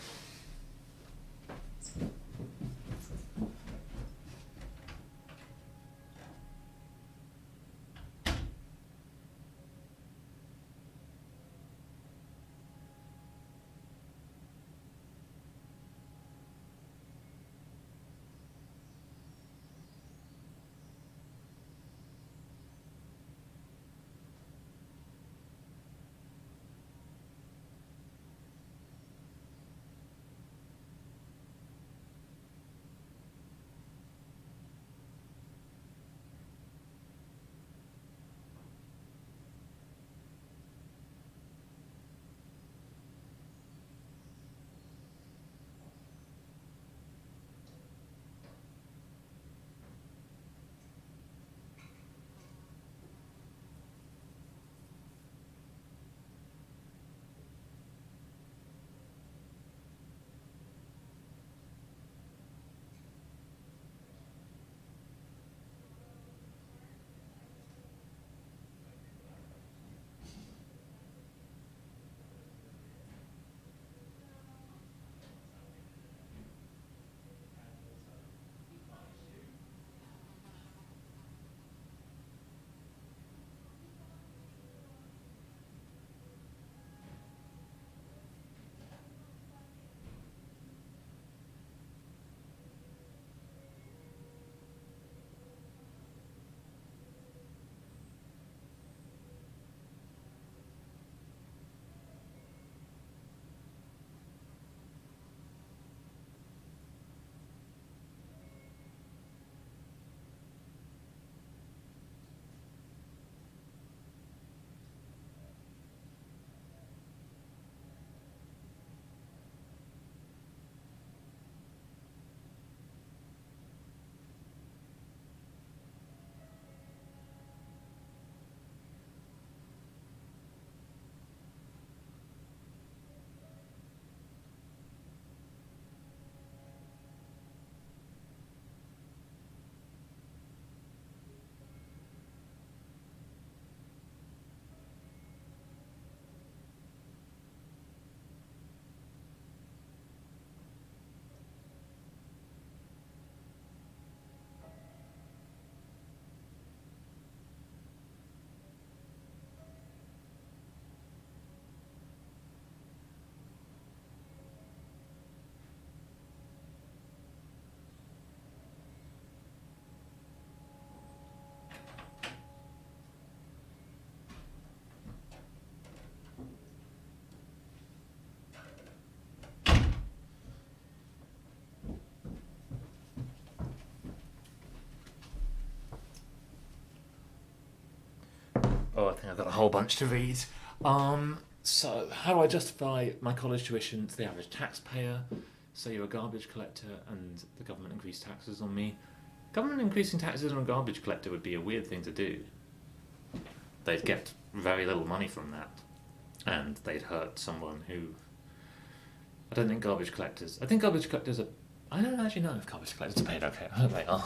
Oh, I think I've got a whole bunch to read. So, how do I justify my college tuition to the average taxpayer? Say you're a garbage collector and the government increased taxes on me. Government increasing taxes on a garbage collector would be a weird thing to do. They'd get very little money from that, and they'd hurt someone who... I don't think garbage collectors... I think garbage collectors are... I don't actually know if garbage collectors are paid okay. I hope they are.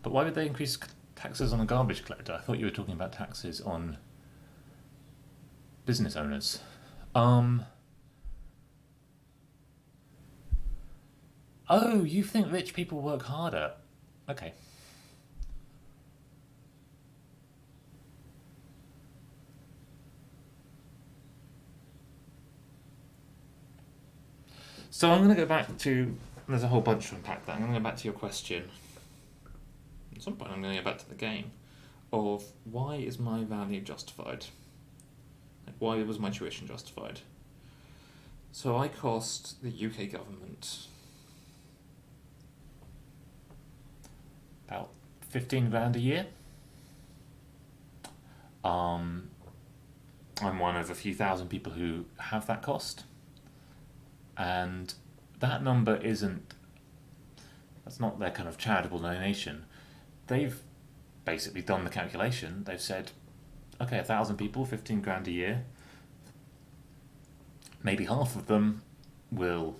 But why would they increase taxes on a garbage collector? I thought you were talking about taxes on business owners. Oh, you think rich people work harder? Okay. So I'm going to go back to... There's a whole bunch to unpack that. I'm going to go back to your question. At some point I'm going to go back to the game of why is my value justified? Like, why was my tuition justified? So I cost the UK government about 15 grand a year. I'm one of a few thousand people who have that cost. And that number isn't... That's not their kind of charitable donation. They've basically done the calculation. They've said, okay, 1,000 people, 15 grand a year. Maybe half of them will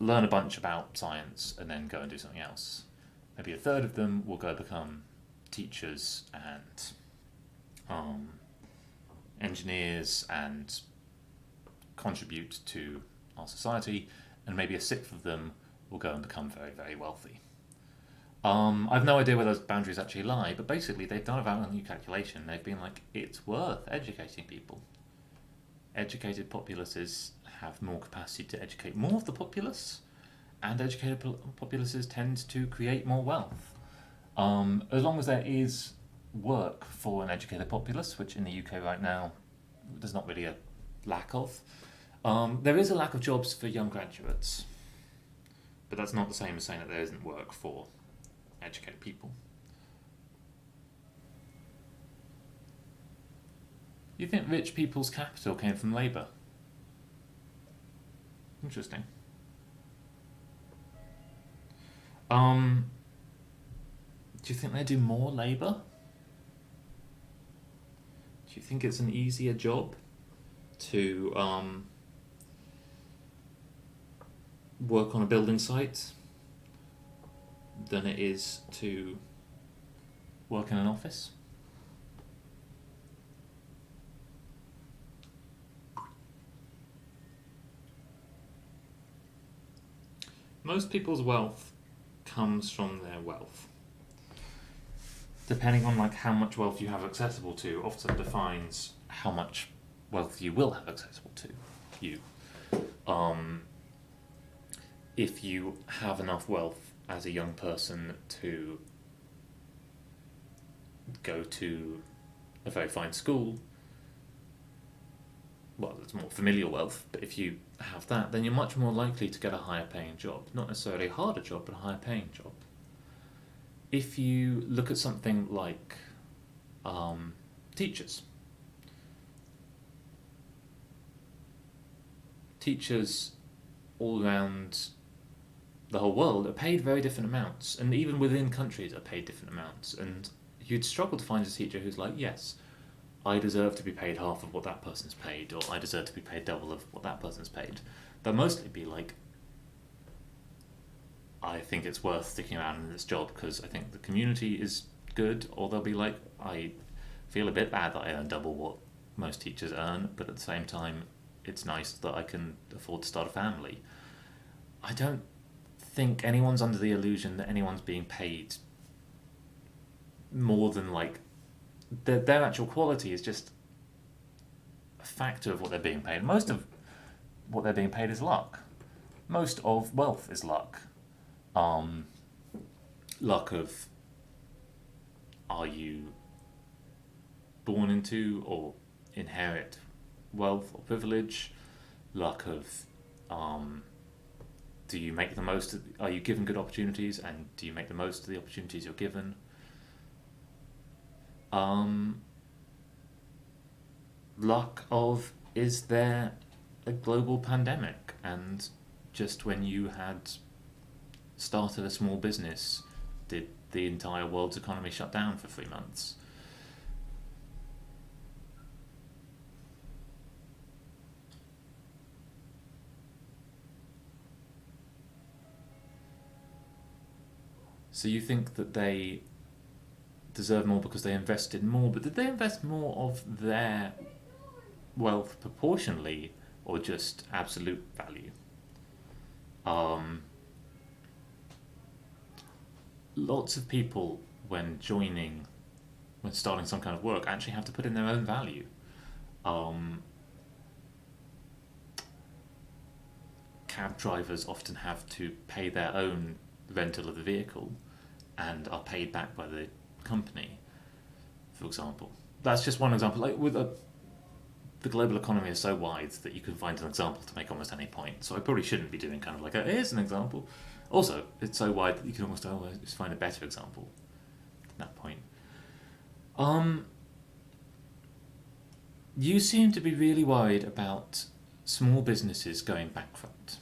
learn a bunch about science and then go and do something else. Maybe a third of them will go become teachers and engineers and contribute to our society, and maybe a sixth of them will go and become very, very wealthy. I've no idea where those boundaries actually lie, but basically they've done a value calculation. They've been like, it's worth educating people. Educated populaces have more capacity to educate more of the populace, and educated populaces tend to create more wealth. As long as there is work for an educated populace, which in the UK right now there's not really a lack of. There is a lack of jobs for young graduates, but that's not the same as saying that there isn't work for educated people. You think rich people's capital came from labour? Interesting. Do you think they do more labour? Do you think it's an easier job to work on a building site than it is to work in an office? Most people's wealth comes from their wealth. Depending on like how much wealth you have accessible to often defines how much wealth you will have accessible to you. If you have enough wealth as a young person to go to a very fine school, well, it's more familial wealth, but if you have that, then you're much more likely to get a higher paying job. Not necessarily a harder job, but a higher paying job. If you look at something like teachers. Teachers all around the whole world are paid very different amounts, and even within countries are paid different amounts, and you'd struggle to find a teacher who's like, yes, I deserve to be paid half of what that person's paid, or I deserve to be paid double of what that person's paid. They'll mostly be like, I think it's worth sticking around in this job because I think the community is good, or they'll be like, I feel a bit bad that I earn double what most teachers earn, but at the same time, it's nice that I can afford to start a family. I don't think anyone's under the illusion that anyone's being paid more than like their actual quality is just a factor of what they're being paid. Most of what they're being paid is luck. Most of wealth is luck. Luck of, are you born into or inherit wealth or privilege? Luck of, do you make the most of, are you given good opportunities, and do you make the most of the opportunities you're given? luck of, is there a global pandemic? And just when you had started a small business, did the entire world's economy shut down for 3 months? So you think that they deserve more because they invested more, but did they invest more of their wealth proportionally or just absolute value? Lots of people, when starting some kind of work, actually have to put in their own value. Cab drivers often have to pay their own rental of the vehicle and are paid back by the company, for example. That's just one example. Like the global economy is so wide that you can find an example to make almost any point. So I probably shouldn't be doing kind of like here's an example. Also, it's so wide that you can almost always find a better example at that point. You seem to be really worried about small businesses going bankrupt.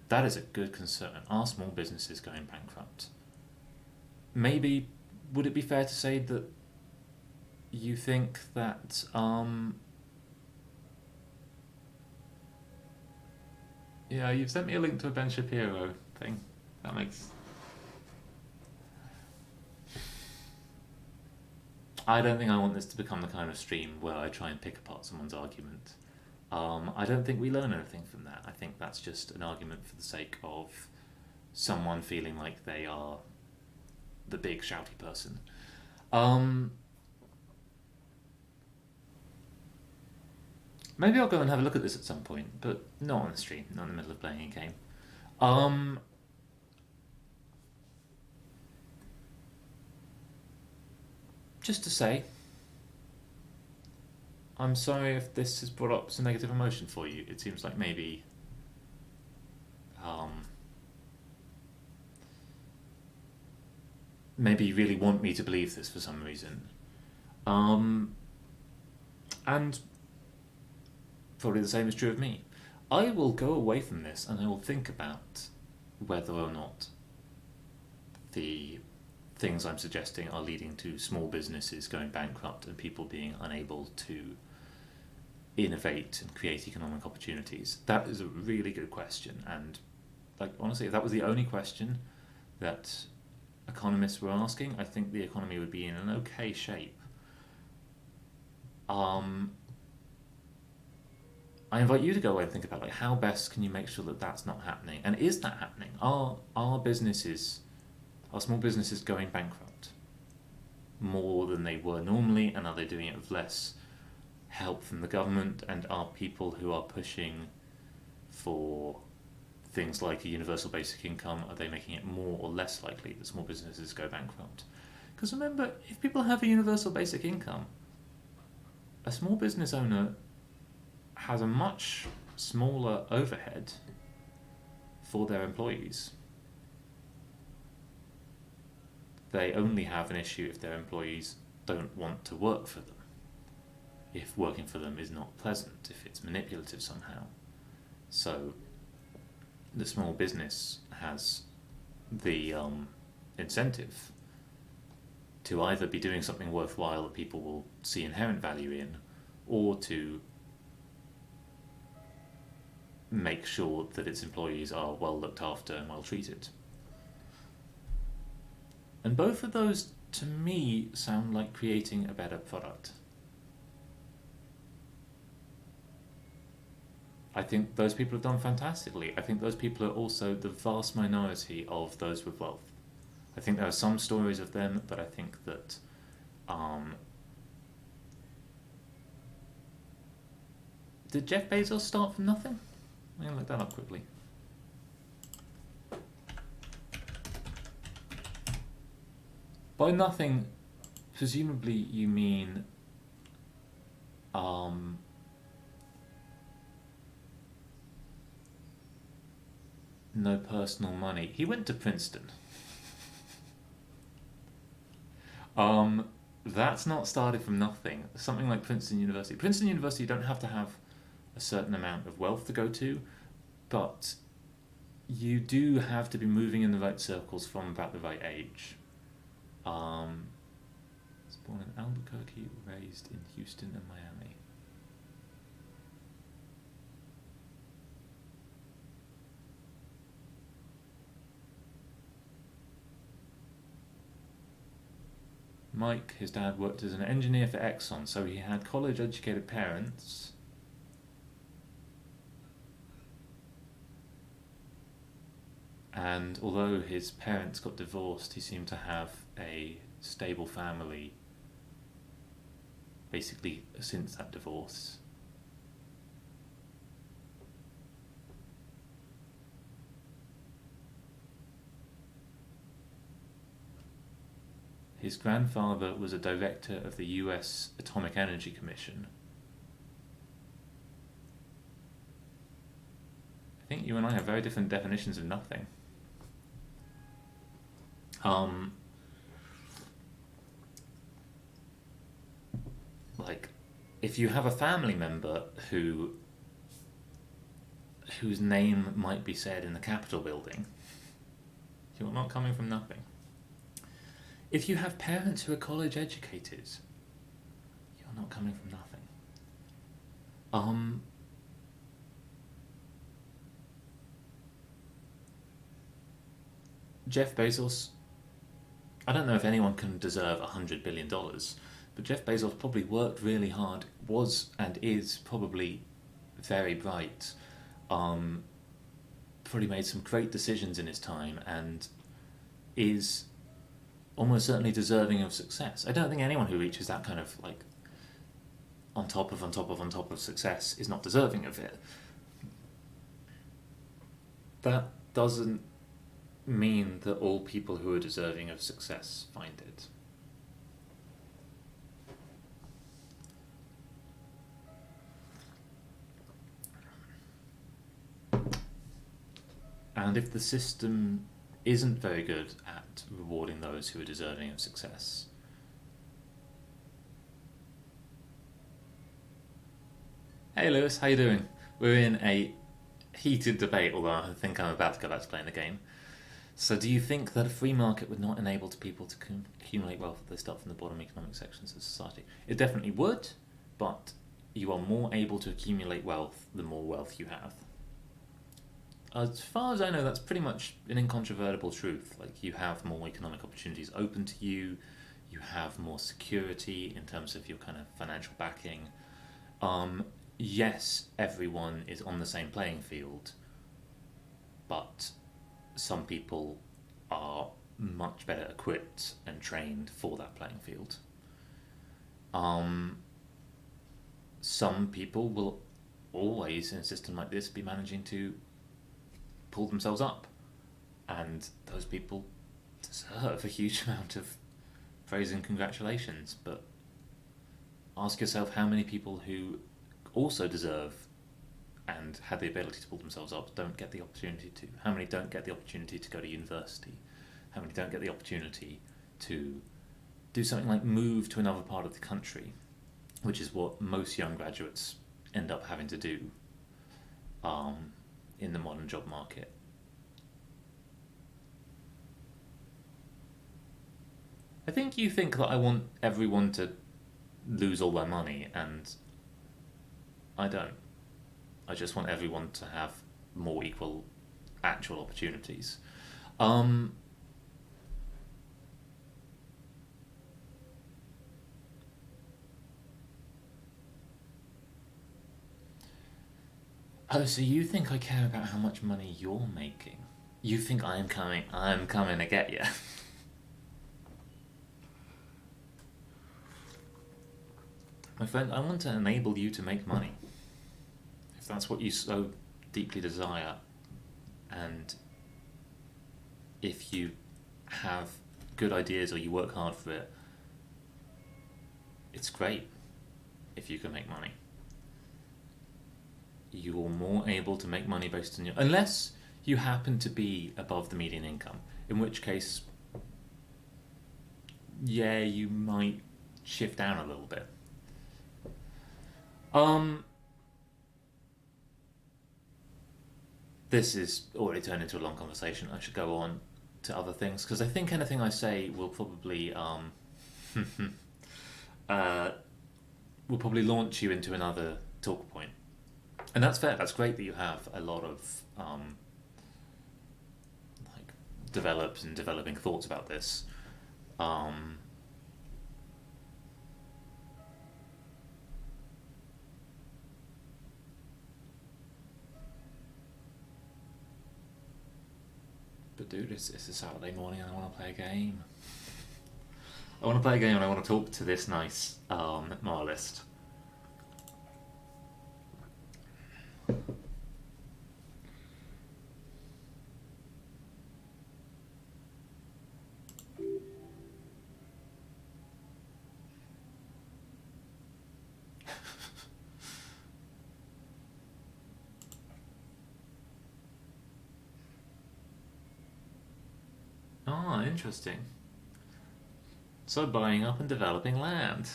That is a good concern. Are small businesses going bankrupt? Maybe, would it be fair to say that you think that yeah, you've sent me a link to a Ben Shapiro thing. That makes... I don't think I want this to become the kind of stream where I try and pick apart someone's argument. I don't think we learn anything from that. I think that's just an argument for the sake of someone feeling like they are the big shouty person. Maybe I'll go and have a look at this at some point, but not on the stream, not in the middle of playing a game. Just to say, I'm sorry if this has brought up some negative emotion for you. It seems like maybe maybe you really want me to believe this for some reason. And probably the same is true of me. I will go away from this and I will think about whether or not the things I'm suggesting are leading to small businesses going bankrupt and people being unable to innovate and create economic opportunities. That is a really good question, and like honestly, if that was the only question that economists were asking, I think the economy would be in an okay shape. I invite you to go away and think about like how best can you make sure that that's not happening, and is that happening? Are small businesses going bankrupt more than they were normally, and are they doing it with less help from the government? And are people who are pushing for things like a universal basic income, are they making it more or less likely that small businesses go bankrupt? Because remember, if people have a universal basic income, a small business owner has a much smaller overhead for their employees. They only have an issue if their employees don't want to work for them, if working for them is not pleasant, if it's manipulative somehow. So the small business has the incentive to either be doing something worthwhile that people will see inherent value in, or to make sure that its employees are well looked after and well treated. And both of those, to me, sound like creating a better product. I think those people have done fantastically. I think those people are also the vast minority of those with wealth. I think there are some stories of them, but I think that did Jeff Bezos start from nothing? I'm going to look that up quickly. By nothing, presumably you mean no personal money. He went to Princeton. that's not started from nothing. Something like Princeton University. Princeton University, you don't have to have a certain amount of wealth to go to, but you do have to be moving in the right circles from about the right age. Was born in Albuquerque, raised in Houston and Miami. Mike, his dad, worked as an engineer for Exxon, so he had college-educated parents. And although his parents got divorced, he seemed to have a stable family basically since that divorce. His grandfather was a director of the US Atomic Energy Commission. I think you and I have very different definitions of nothing. Like, if you have a family member whose name might be said in the Capitol building, you're not coming from nothing. If you have parents who are college educated, you're not coming from nothing. Jeff Bezos, I don't know if anyone can deserve $100 billion, but Jeff Bezos probably worked really hard, was and is probably very bright, probably made some great decisions in his time, and is almost certainly deserving of success. I don't think anyone who reaches that kind of like on top of success is not deserving of it. That doesn't mean that all people who are deserving of success find it. And if the system isn't very good at rewarding those who are deserving of success, hey Lewis, how you doing? We're in a heated debate, although I think I'm about to go back to playing the game. So do you think that a free market would not enable people to accumulate wealth if they start from the bottom economic sections of society? It definitely would, but you are more able to accumulate wealth the more wealth you have. As far as I know, that's pretty much an incontrovertible truth. Like, you have more economic opportunities open to you, you have more security in terms of your kind of financial backing. Yes, everyone is on the same playing field, but some people are much better equipped and trained for that playing field. Some people will always, in a system like this, be managing to pull themselves up, and those people deserve a huge amount of praise and congratulations. But ask yourself how many people who also deserve and had the ability to pull themselves up don't get the opportunity to. How many don't get the opportunity to go to university? How many don't get the opportunity to do something like move to another part of the country, which is what most young graduates end up having to do in the modern job market. I think you think that I want everyone to lose all their money, and I don't. I just want everyone to have more equal actual opportunities. Oh, so you think I care about how much money you're making? You think I'm coming to get you. My friend, I want to enable you to make money. If that's what you so deeply desire, and if you have good ideas or you work hard for it, it's great if you can make money. You're more able to make money based on unless you happen to be above the median income, in which case, yeah, you might shift down a little bit. This is already turned into a long conversation. I should go on to other things because I think anything I say will probably will probably launch you into another talk point, and that's fair. That's great that you have a lot of like developed and developing thoughts about this. But dude, it's a Saturday morning and I want to play a game. I want to play a game and I want to talk to this nice moralist. Ah, interesting. So buying up and developing land.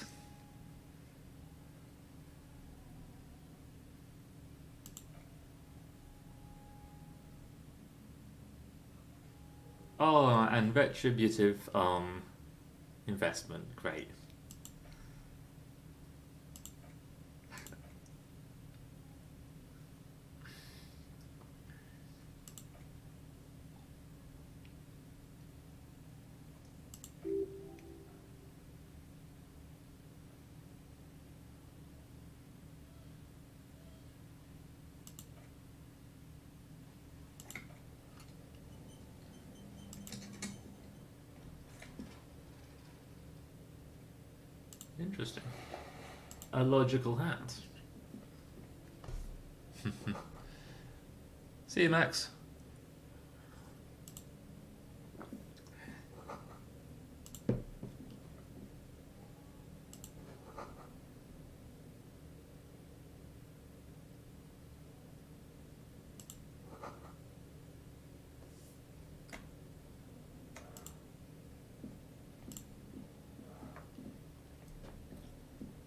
Oh, and retributive investment. Great. Interesting. A logical hat. See you, Max.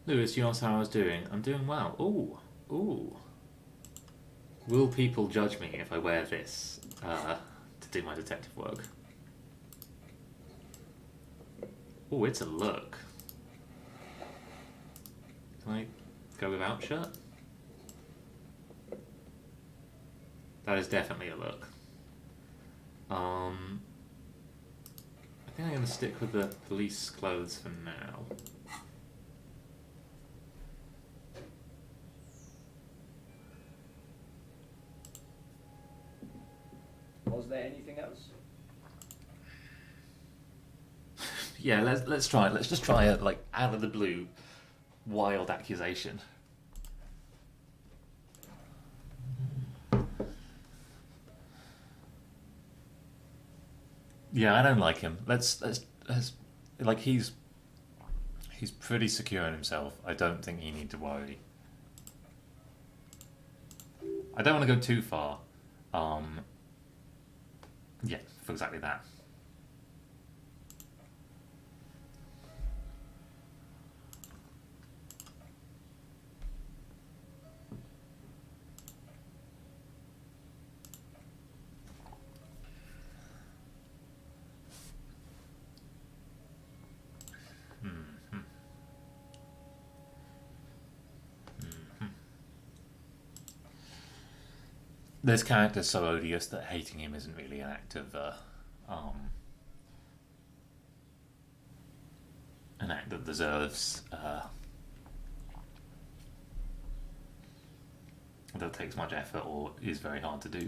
Lewis, you asked how I was doing. I'm doing well. Ooh, ooh. Will people judge me if I wear this to do my detective work? Ooh, it's a look. Can I go without shirt? That is definitely a look. I think I'm going to stick with the police clothes for now. Was there anything else? Yeah, let's try it. Let's just try it like out of the blue, wild accusation. Yeah, I don't like him. Let's like he's pretty secure in himself. I don't think he need to worry. I don't want to go too far. Yeah, for exactly that. This character's so odious that hating him isn't really an act of an act that deserves that takes much effort or is very hard to do.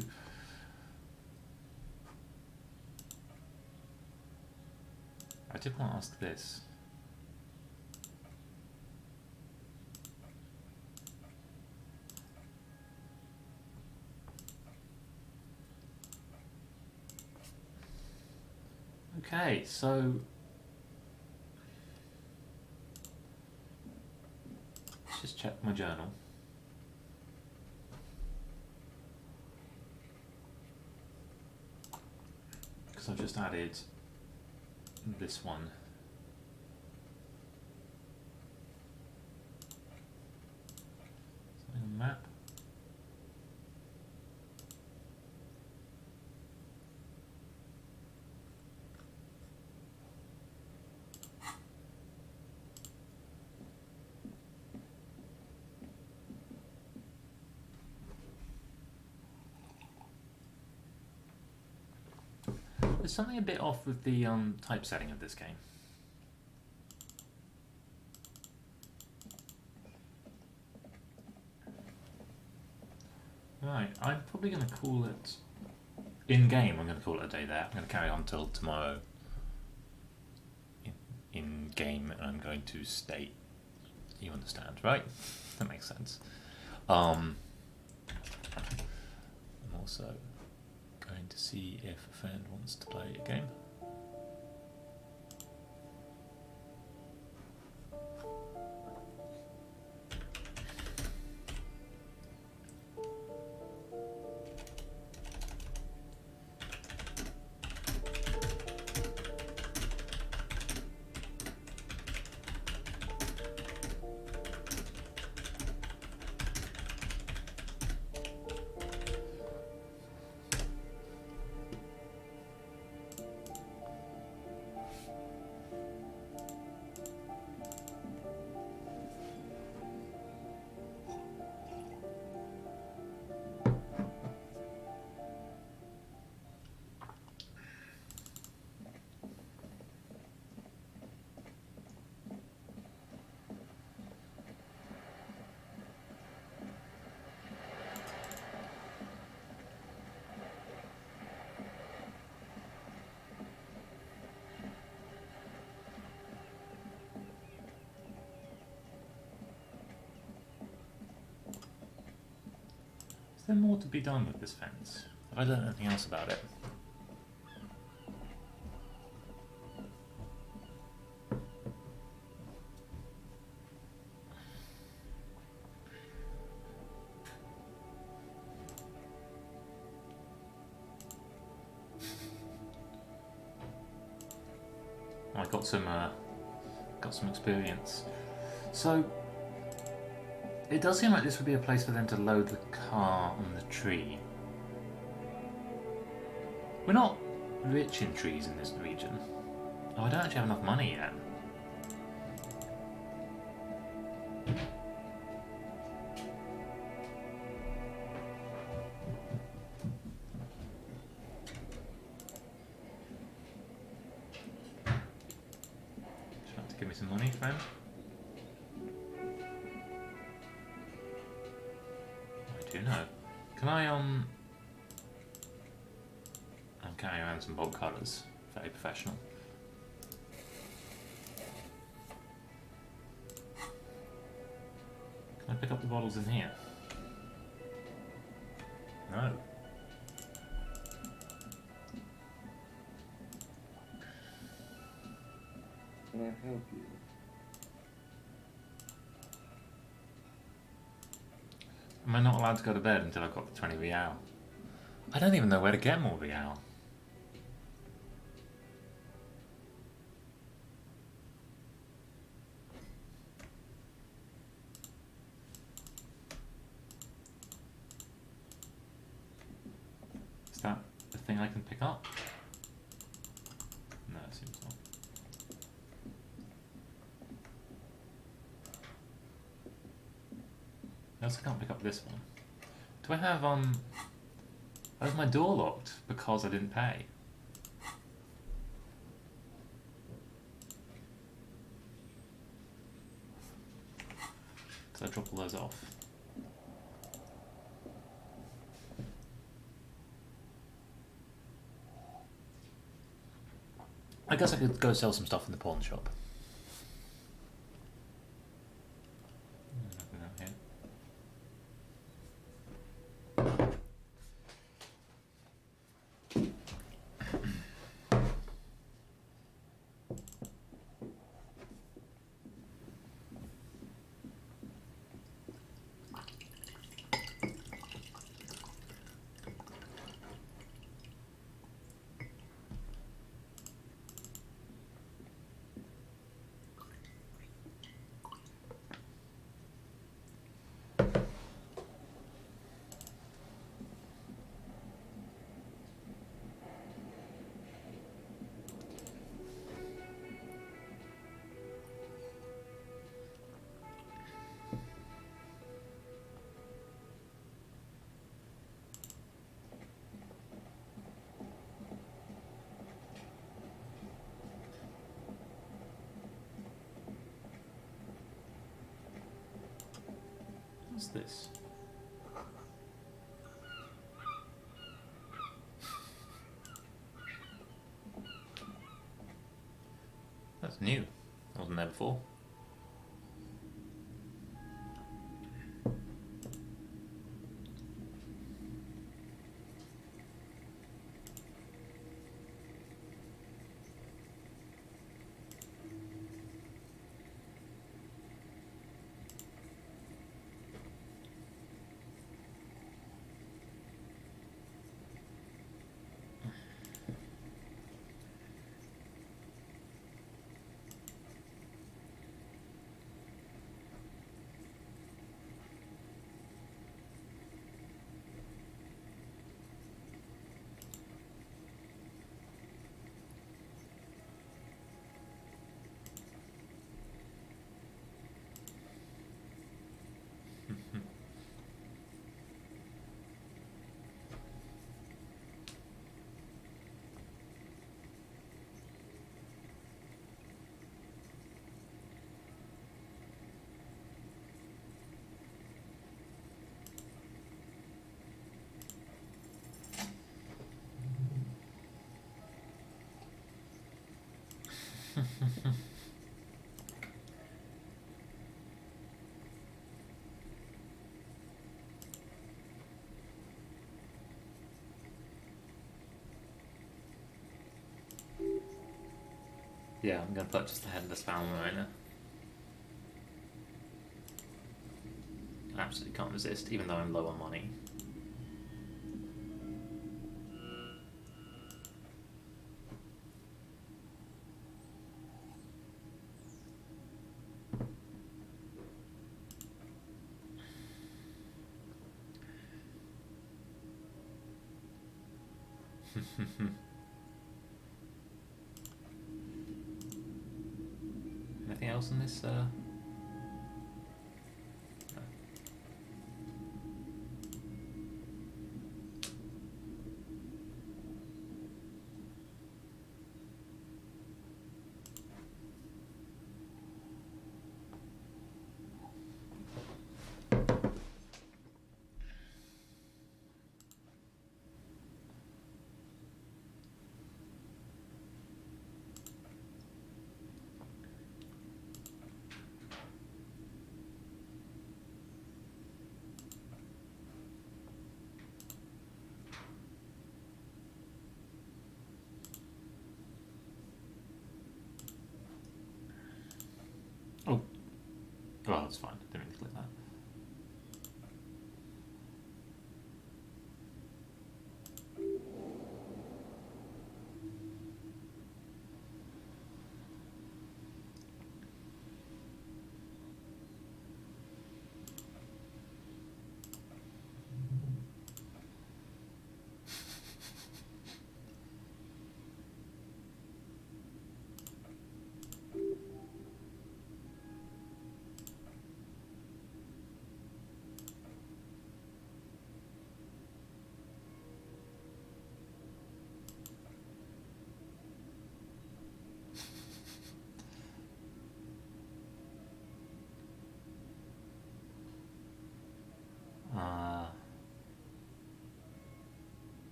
I did want to ask this. Okay, so let's just check my journal. Because I've just added this one. map. There's something a bit off with the typesetting of this game. Right, I'm probably going to call it in game. I'm going to call it a day there. I'm going to carry on till tomorrow in game, and I'm going to stay. You understand, right? That makes sense. I'm also going to see if a friend wants to play a game. Is there more to be done with this fence? Have I learned anything else about it? I got some experience. So it does seem like this would be a place for them to load the car on the tree. We're not rich in trees in this region. Oh, I don't actually have enough money yet. Trying to give me some money, friend. I do know. Can I I'm carrying around some bulk colours. Very professional. Can I pick up the bottles in here? No. Can I help you? Am I not allowed to go to bed until I've got the 20 real? I don't even know where to get more real. Is that the thing I can pick up? No, it seems not. I also can't pick up this one. Do I have oh, is my door locked because I didn't pay? Did I drop all those off? I guess I could go sell some stuff in the pawn shop. Nothing out here. What's this? That's new. Wasn't there before. Yeah, I'm going to purchase the headless Balmerina. Absolutely can't resist, even though I'm low on money. Anything else in this? No. Oh, well, that's fine. Didn't mean to click that.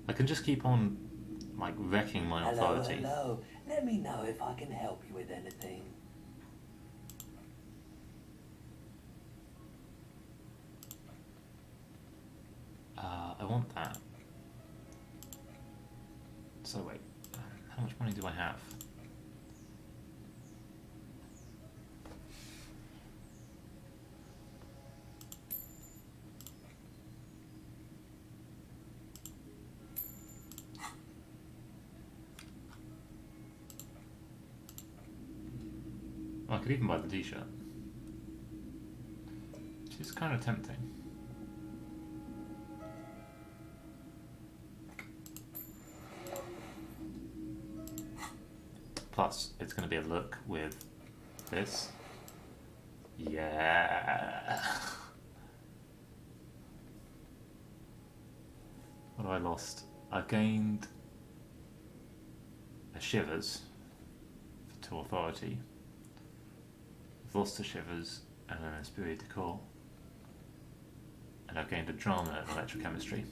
I can just keep on, like, wrecking my authority. Hello. Let me know if I can help you with anything. I want that. So wait, how much money do I have? Oh, I could even buy the t-shirt. Which is kind of tempting. Plus, it's going to be a look with this. Yeah. What have I lost? I've gained a Shivers to authority. I've lost to Shivers, and an esprit de corps. And I've gained a drama in electrochemistry.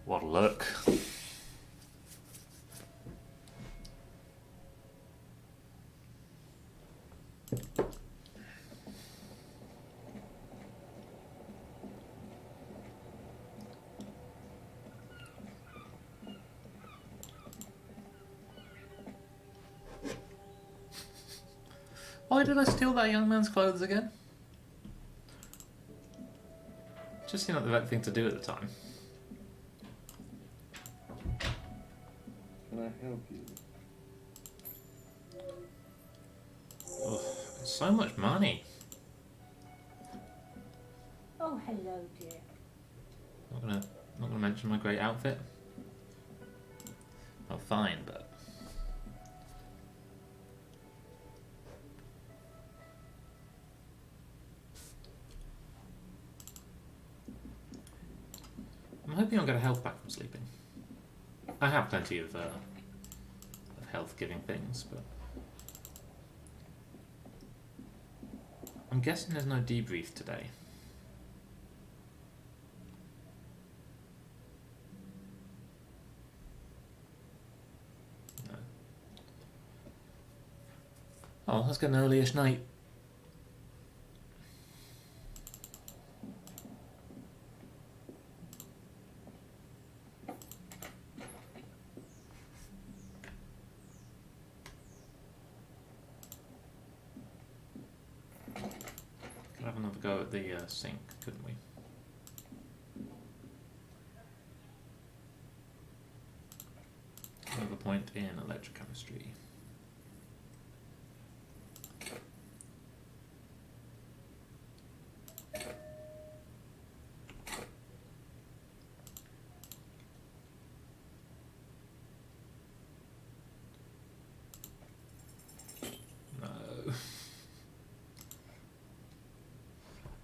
What a look! Why did I steal that young man's clothes again? Just seemed like the right thing to do at the time. Can I help you? Ugh, so much money. Oh, hello, dear. Not gonna mention my great outfit. Oh, fine, but I'm hoping I'll get a health back from sleeping. I have plenty of health-giving things, but I'm guessing there's no debrief today. No. Oh, let's get an early-ish night. Could have another go at the sink, couldn't we? Another point in electrochemistry. No.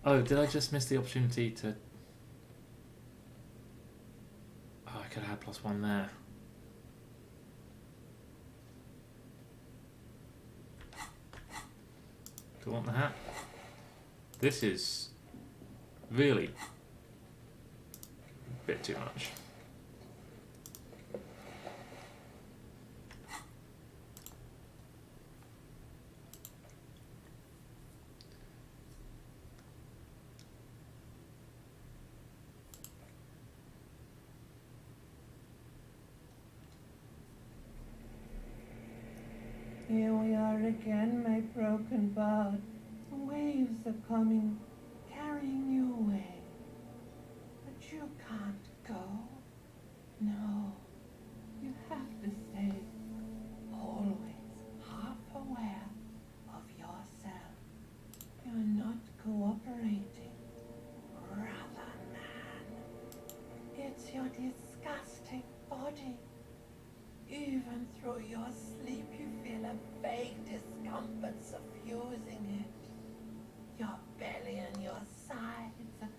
Oh, did I just miss the opportunity to... Oh, I could have had +1 there. Do I want the hat? This is really a bit too much. Here we are again, my broken bird. The waves are coming, carrying you away. But you can't go. No, you have to stay always half aware of yourself. You're not cooperating, brother man. It's your disgusting body. Even through your sleep you feel a vague discomfort suffusing it. Your belly and your sides are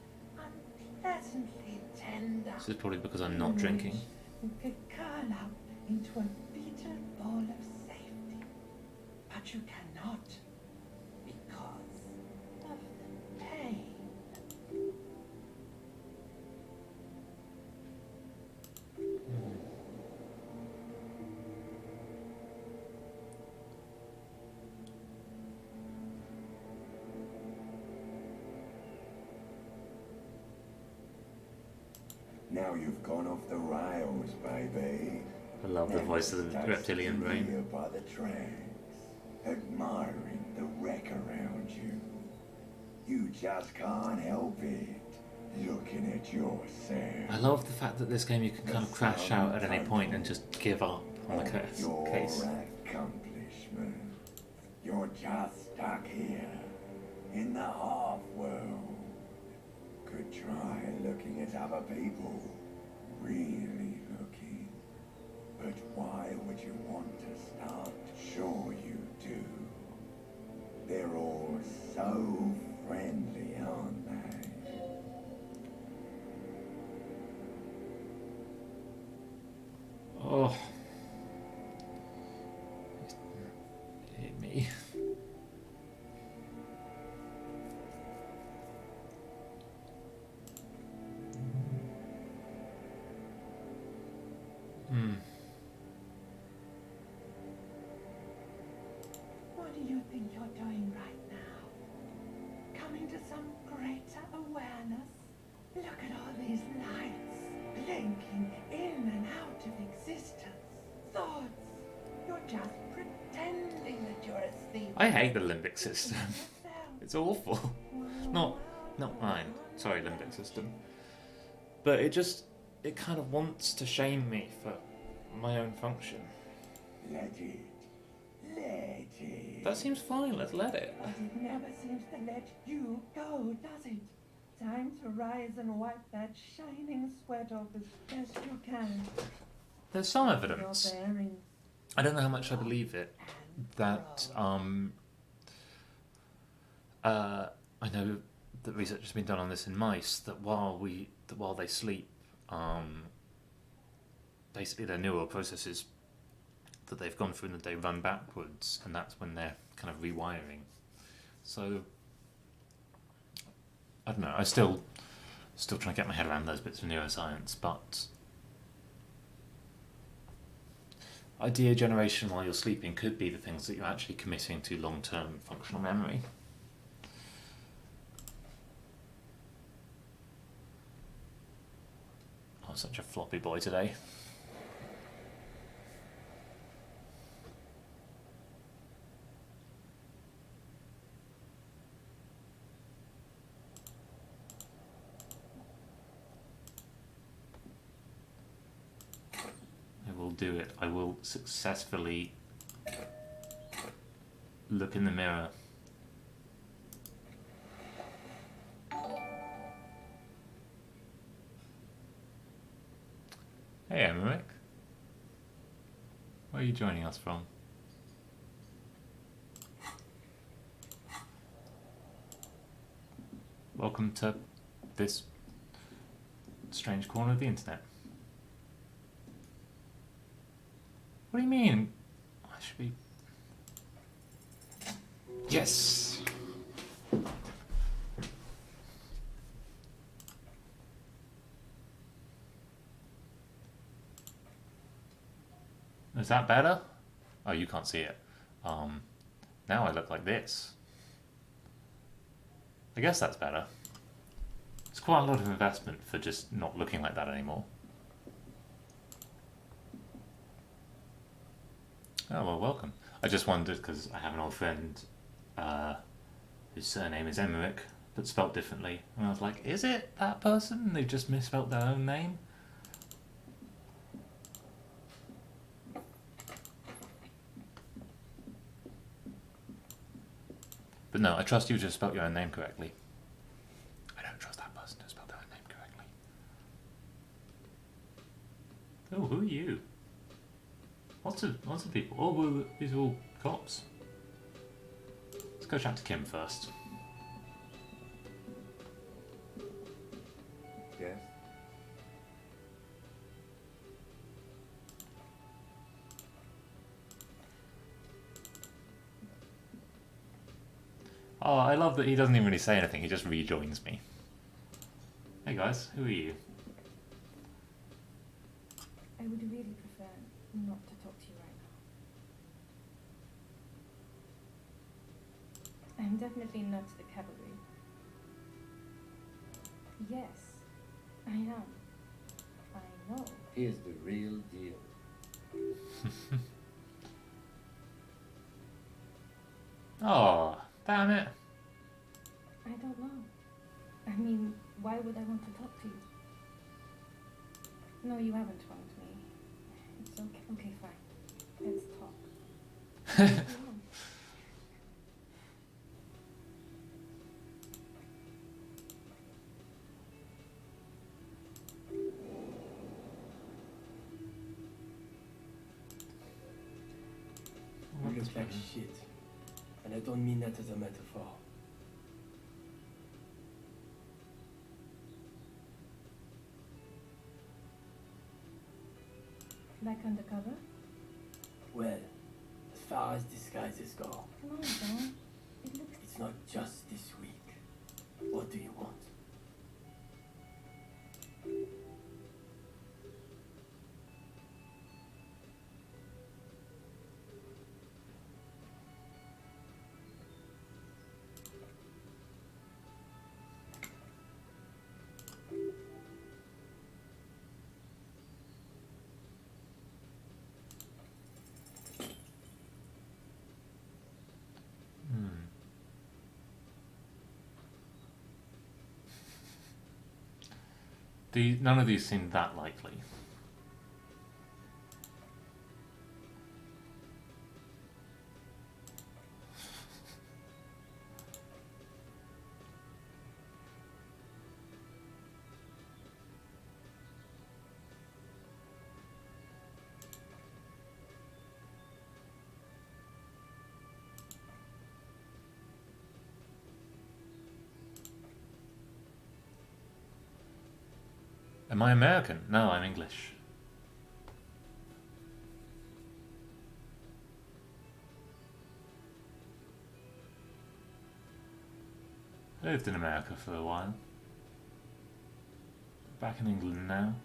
unpleasantly tender. This is probably because I'm not drinking. You could curl up into a fetal ball of safety. But you cannot because of the pain. Now you've gone off the rails, baby. I love the voice of the reptilian brain. Here by the tracks, admiring the wreck around you. You just can't help it, looking at yourself. I love the fact that this game you can kind of crash out at any point and just give up on the case. Your accomplishment. You're just stuck here, in the half world. Could try looking at other people, really looking. But why would you want to start? Sure you do. They're all so friendly, aren't they? Oh. Hit me. What do you think you're doing right now? Coming to some greater awareness? Look at all these lights blinking in and out of existence. Thoughts. You're just pretending that you're asleep. I hate the limbic system. It's awful. Not mine. Sorry, limbic system. But it kind of wants to shame me for my own function. Let it. Let it. That seems fine, let's let it. But it never seems to let you go, does it? Time to rise and wipe that shining sweat off as best you can. There's some evidence. Your bearings. I don't know how much I believe it. That I know that research has been done on this in mice. That while they sleep, basically their neural processes that they've gone through, that they run backwards, and that's when they're kind of rewiring. So I don't know. I still trying to get my head around those bits of neuroscience, but idea generation while you're sleeping could be the things that you're actually committing to long-term functional memory. I'm such a floppy boy today. I will do it. I will successfully look in the mirror. Hey, Emmerich. Where are you joining us from? Welcome to this strange corner of the internet. What do you mean? I should be... Yes! Is that better? Oh, you can't see it. Now I look like this. I guess that's better. It's quite a lot of investment for just not looking like that anymore. Oh, well, welcome. I just wondered, because I have an old friend whose surname is Emmerich, but spelt differently. And I was like, is it that person? They've just misspelt their own name? But no, I trust you to spell your own name correctly. I don't trust that person to spell their own name correctly. Oh, who are you? Lots of people. Oh, well, these are all cops. Let's go chat to Kim first. Yes? Oh, I love that he doesn't even really say anything, he just rejoins me. Hey guys, who are you? I would really prefer not to talk to you right now. I'm definitely not the cavalry. Yes, I am. I know. Here's the real deal. Oh, damn it. I don't know. I mean, why would I want to talk to you? No, you haven't wronged me. It's okay. Okay, fine. Let's talk. What's wrong? You look like shit. And I don't mean that as a metaphor. Back undercover? Well, as far as disguises go, Come on, John. It looks... it's not just this week. What do you want? None of these seem that likely. Am I American? No, I'm English. I lived in America for a while. Back in England now.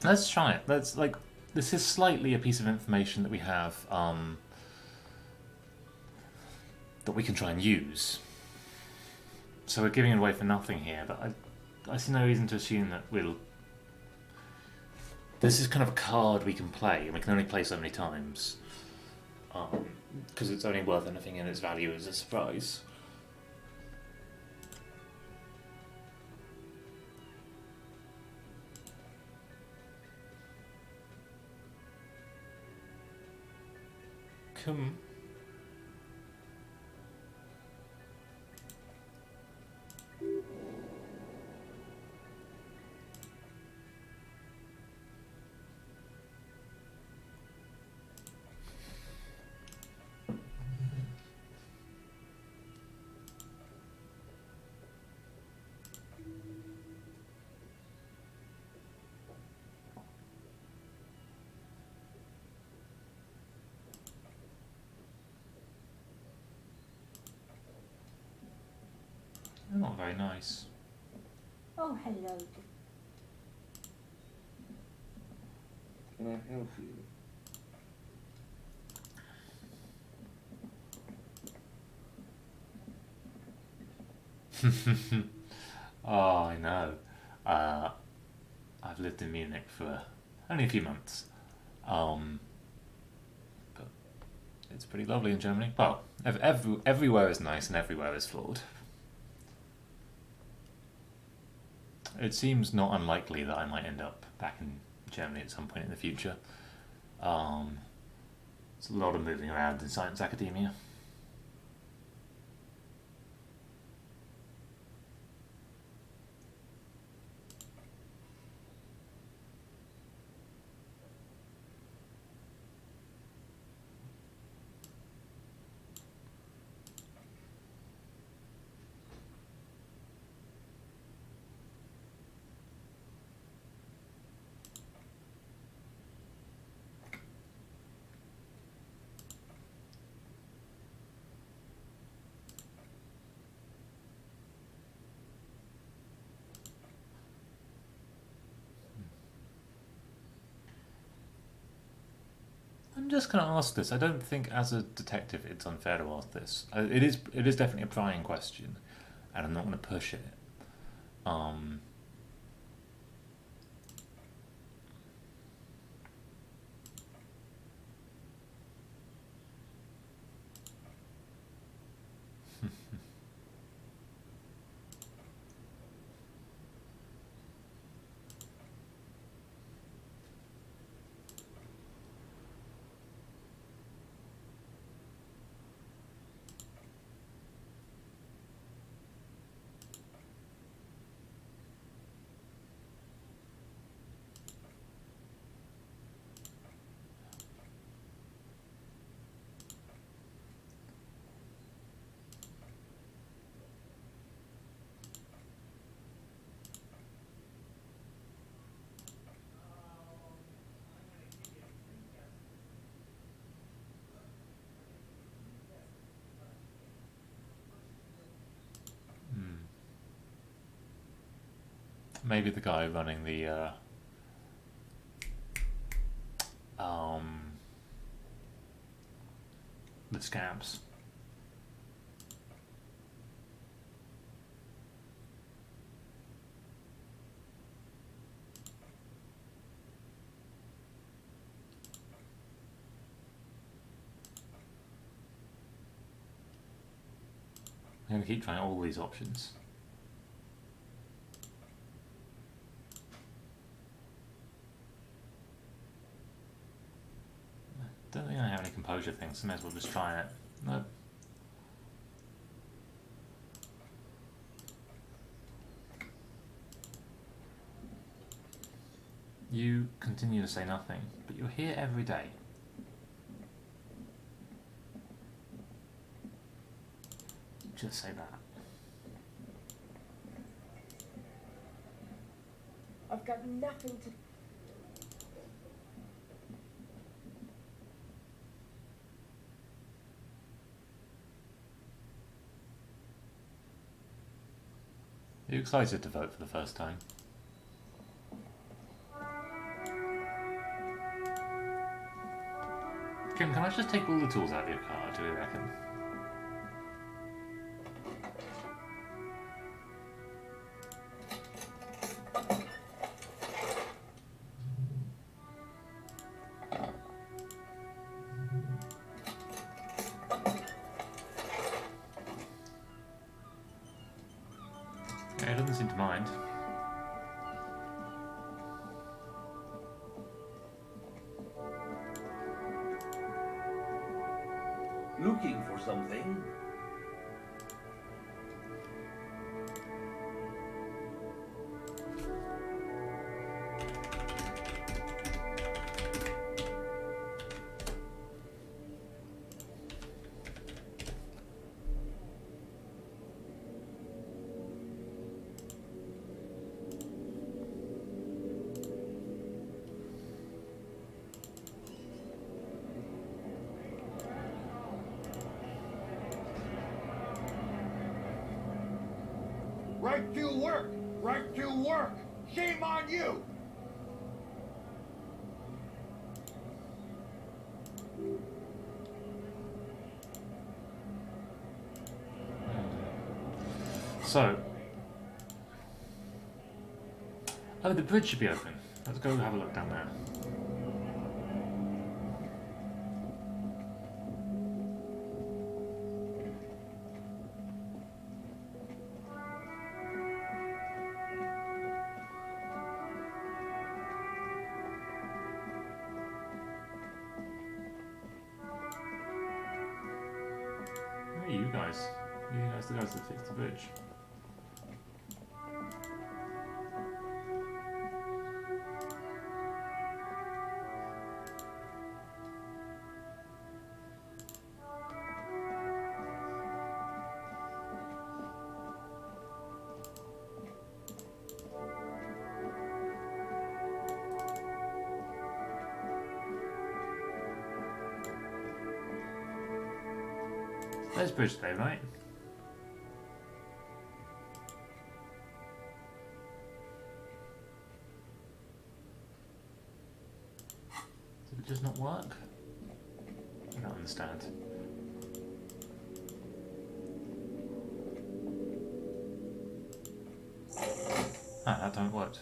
Let's try it. Let's like. This is slightly a piece of information that we have that we can try and use. So we're giving it away for nothing here, but I see no reason to assume that we'll. This is kind of a card we can play, and we can only play so many times. Because it's only worth anything in its value as a surprise. Come. They're not very nice. Oh, hello. Can I help you? Oh, I know. I've lived in Munich for only a few months. But it's pretty lovely in Germany. Well, everywhere is nice and everywhere is flawed. It seems not unlikely that I might end up back in Germany at some point in the future. It's a lot of moving around in science academia. I'm just going to ask this. I don't think, as a detective, it's unfair to ask this. It is definitely a prying question, and I'm not going to push it. Maybe the guy running the scams. going to keep trying all these options. I don't think I have any composure things, so I may as well just try it. Nope. You continue to say nothing, but you're here every day. Just say that. I've got nothing to. Are you excited to vote for the first time? Kim, can I just take all the tools out of your car, do you reckon? Yeah, he doesn't seem to mind. Looking for something? Right to work! Right to work! Shame on you! So, oh, the bridge should be open. Let's go have a look down there. Where are you guys? You guys the guys that fix the bridge. There's bridge day, right? Did it just not work? I don't understand. Ah, that don't work.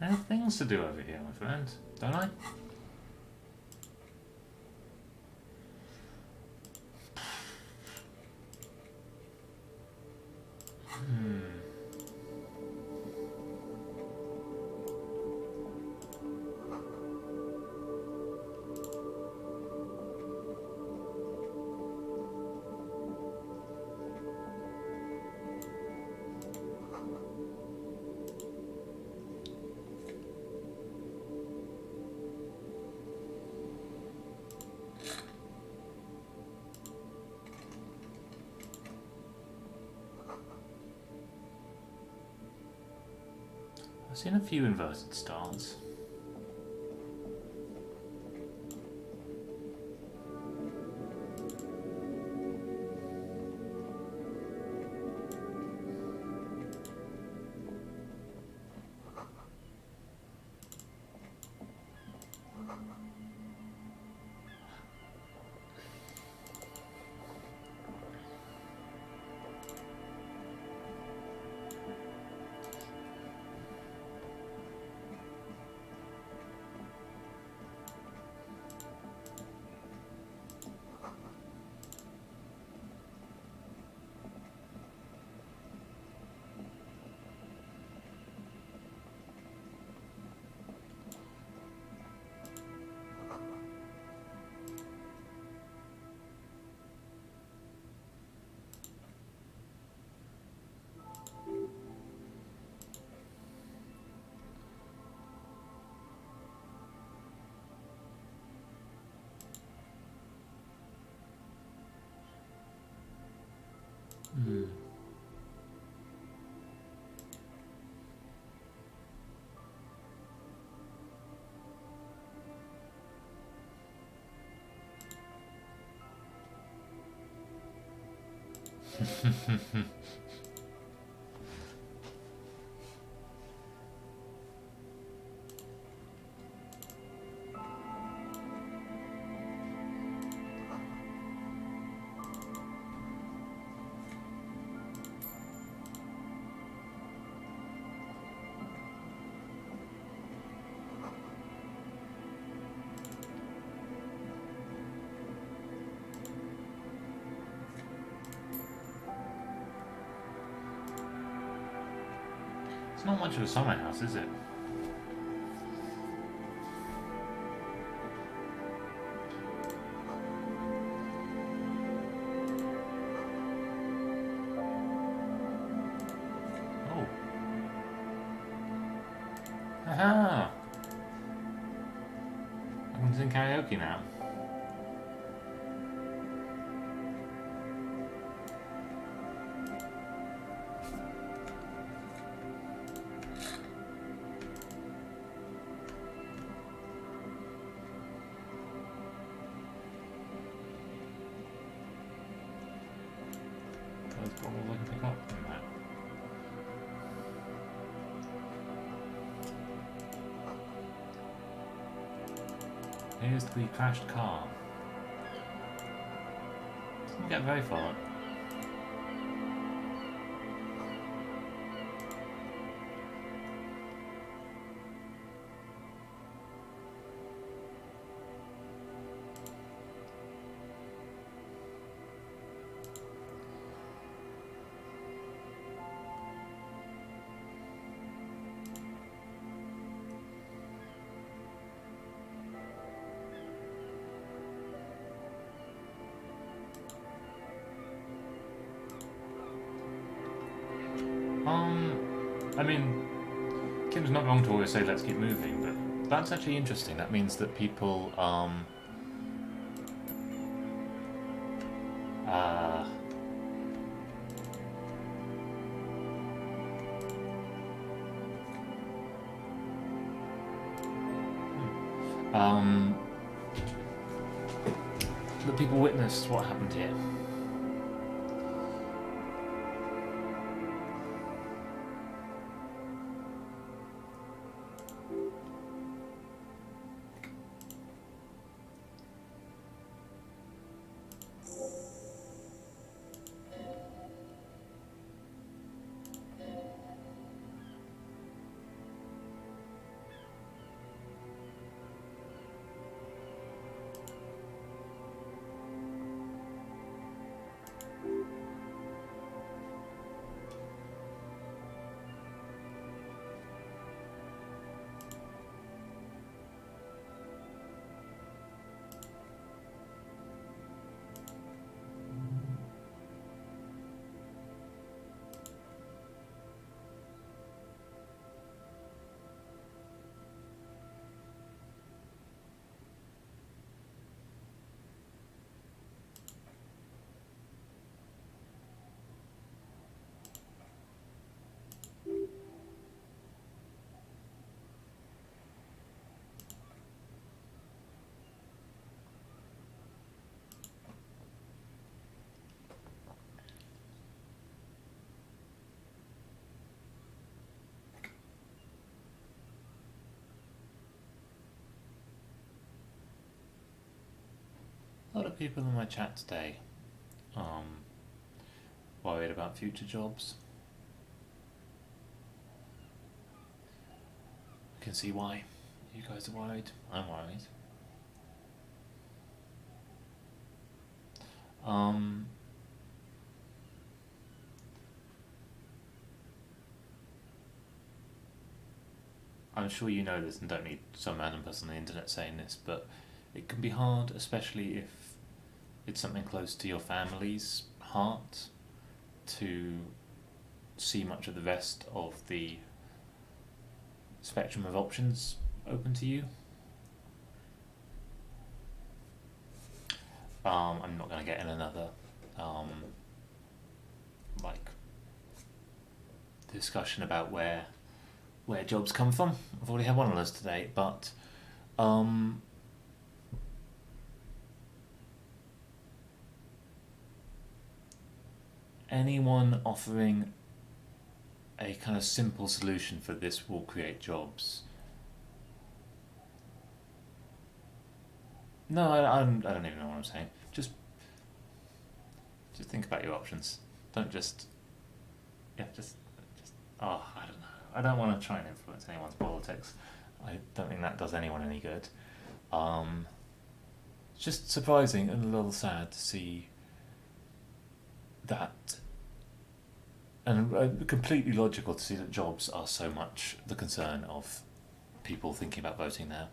I have things to do over here, my friend, don't I? I've seen a few inverted stars. Hmm. It's not much of a summer house, is it? Oh. Aha! Everyone's in karaoke now. There's bottles I can pick up from that. Here's the crashed car. Doesn't get very far. I mean, Kim's not wrong to always say let's keep moving, but that's actually interesting. That means that people, that people witnessed what happened here. A lot of people in my chat today worried about future jobs. I can see why. You guys are worried. I'm worried. I'm sure you know this and don't need some random person on the internet saying this, but it can be hard, especially if it's something close to your family's heart, to see much of the rest of the spectrum of options open to you. I'm not going to get in another like discussion about where jobs come from. I've already had one of those today, but anyone offering a kind of simple solution for this will create jobs. No, I don't even know what I'm saying. Just think about your options. Don't just I don't know. I don't want to try and influence anyone's politics. I don't think that does anyone any good. It's just surprising and a little sad to see that, and completely logical to see that jobs are so much the concern of people thinking about voting now.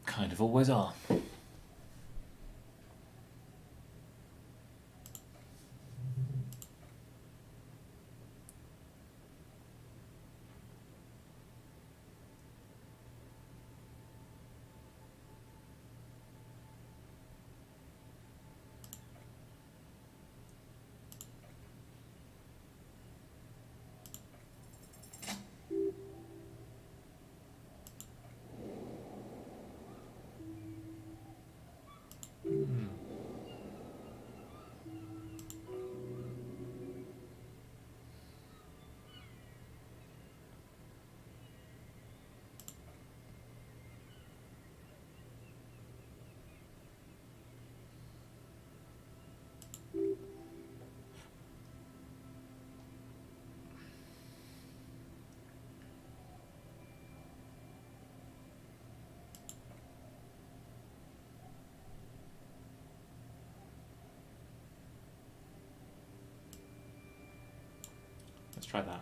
Kind of always are. Let's try that.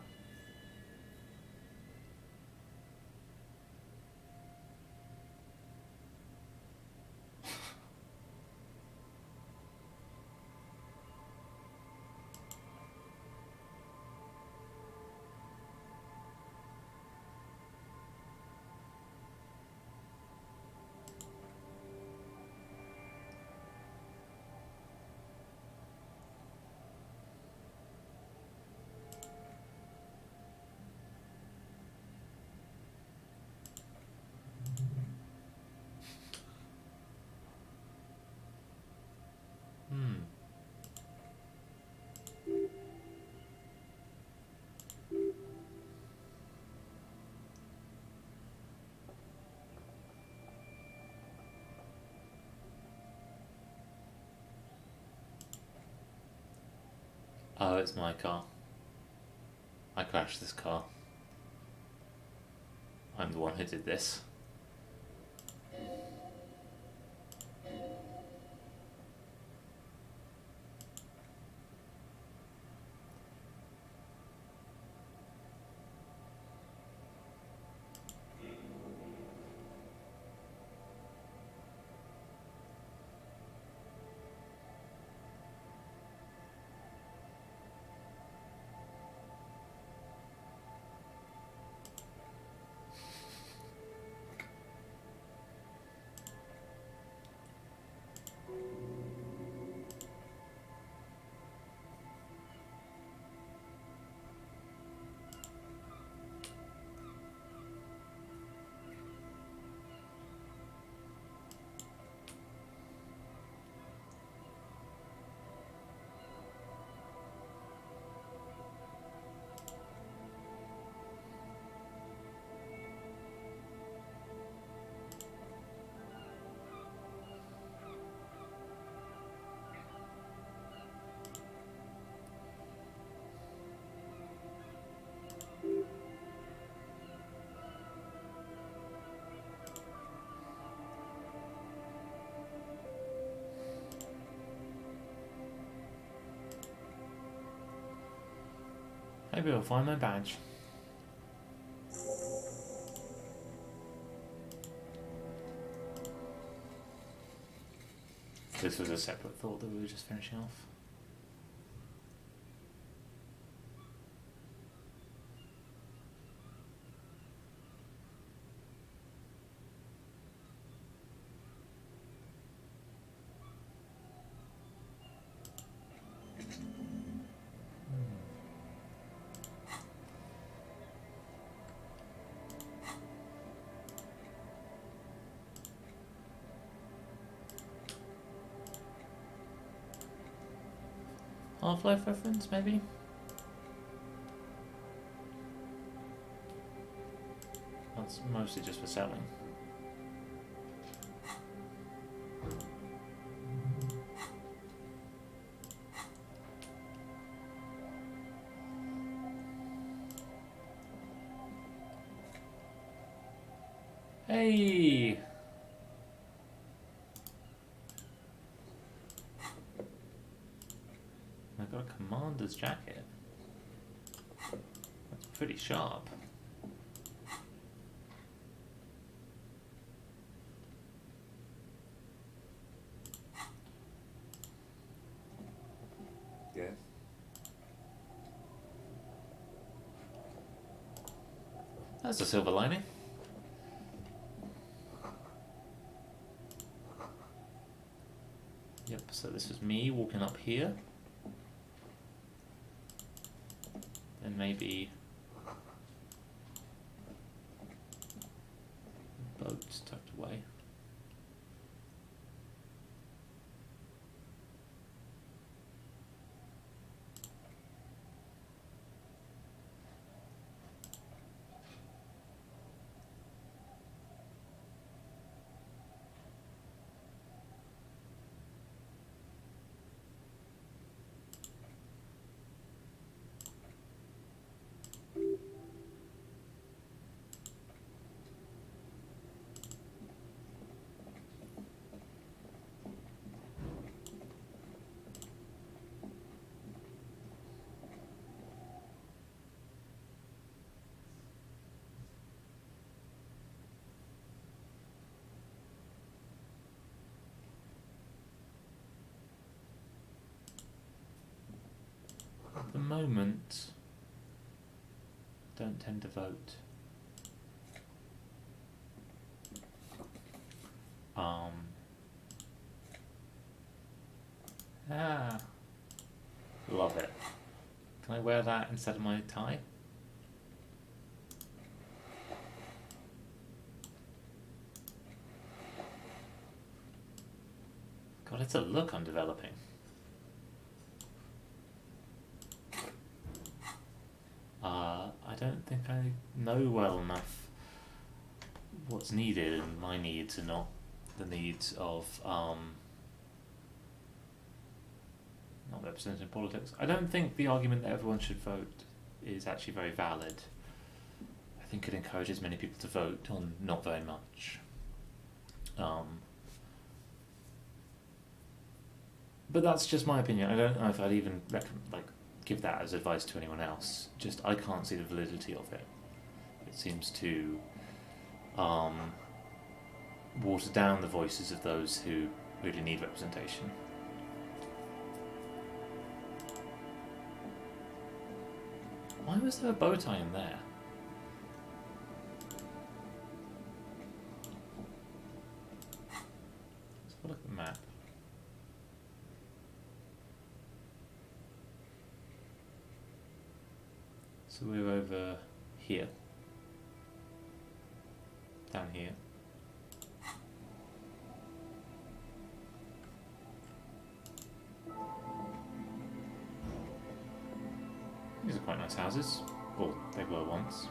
Oh, it's my car. I crashed this car. I'm the one who did this. Maybe I'll find my badge. This was a separate thought that we were just finishing off. Half-Life reference, maybe? That's mostly just for selling. Hey! I got a commander's jacket. That's pretty sharp. Yes. That's a silver lining. Yep, so this was me walking up here. Then maybe boats tucked away. At the moment, don't tend to vote. Love it. Can I wear that instead of my tie? God, it's a look I'm developing. I don't think I know well enough what's needed, and my needs are not the needs of not represented in politics. I don't think the argument that everyone should vote is actually very valid. I think it encourages many people to vote on not very much. But that's just my opinion. I don't know if I'd even give that as advice to anyone else. Just I can't see the validity of it. It seems to water down the voices of those who really need representation. Why was there a bow tie in there? Let's have a look at the map. So we're over here. Down here. These are quite nice houses. Well, they were once.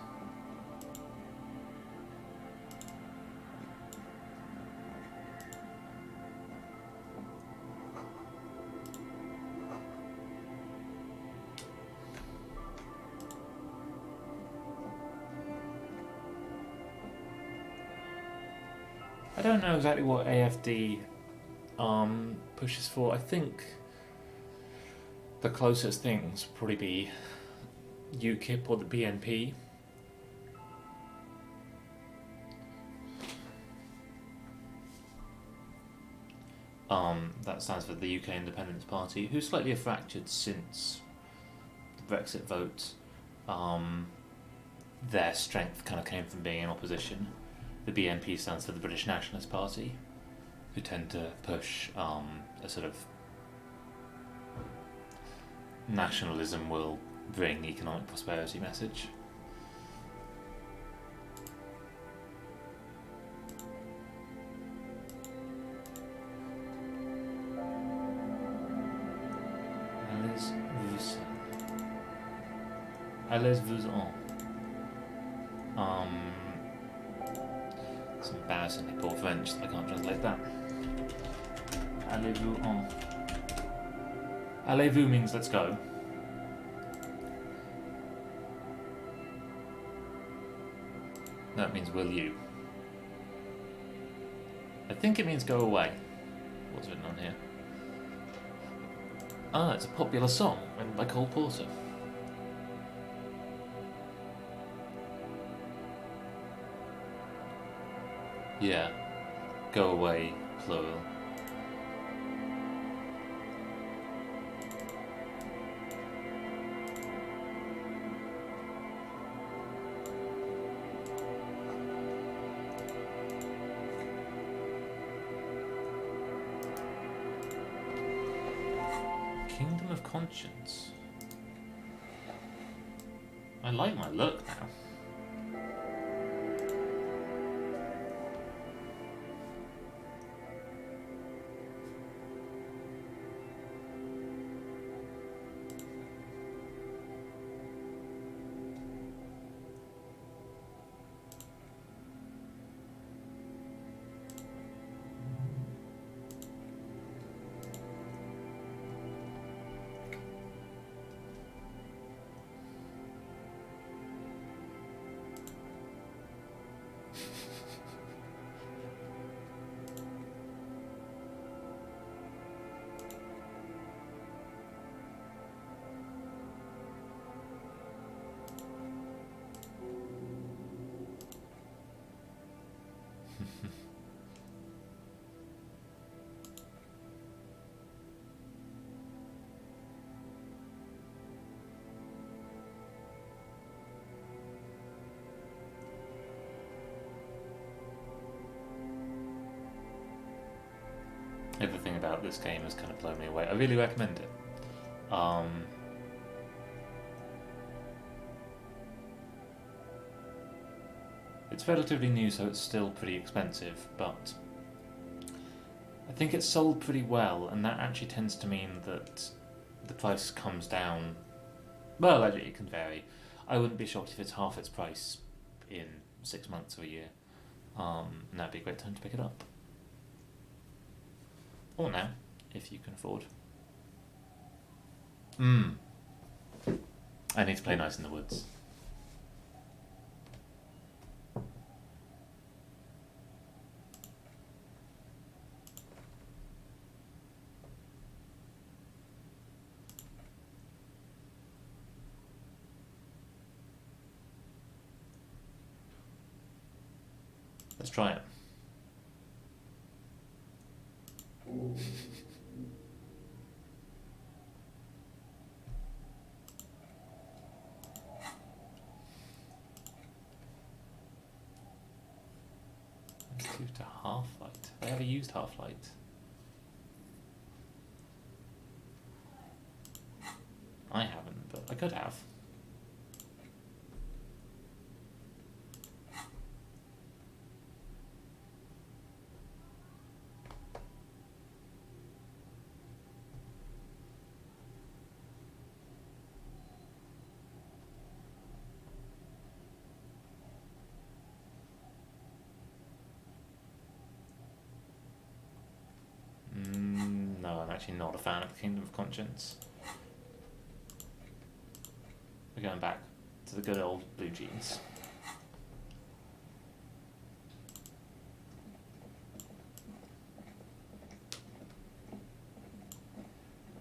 I don't know exactly what AFD pushes for. I think the closest things would probably be UKIP or the BNP. That stands for the UK Independence Party, who's slightly fractured since the Brexit vote. Their strength kind of came from being in opposition. The BNP stands for the British Nationalist Party, who tend to push a sort of nationalism will bring economic prosperity message. Allez-vous-en. It's embarrassingly poor French, I can't translate that. Allez-vous-en. Allez-vous means let's go. That means will you. I think it means go away. What's written on here? Ah, it's a popular song written by Cole Porter. Yeah. Go away, plural. Kingdom of Conscience. I like my look now. Everything about this game has kind of blown me away. I really recommend it. It's relatively new, so it's still pretty expensive, but I think it's sold pretty well, and that actually tends to mean that the price comes down. Well, actually, it can vary. I wouldn't be shocked if it's half its price in 6 months or a year. And that'd be a great time to pick it up. Or now, if you can afford. I need to play Nice in the Woods. Let's try it. To Half-Light. Have I ever used Half-Light? I haven't, but I could have. No, I'm actually not a fan of the Kingdom of Conscience. We're going back to the good old blue jeans.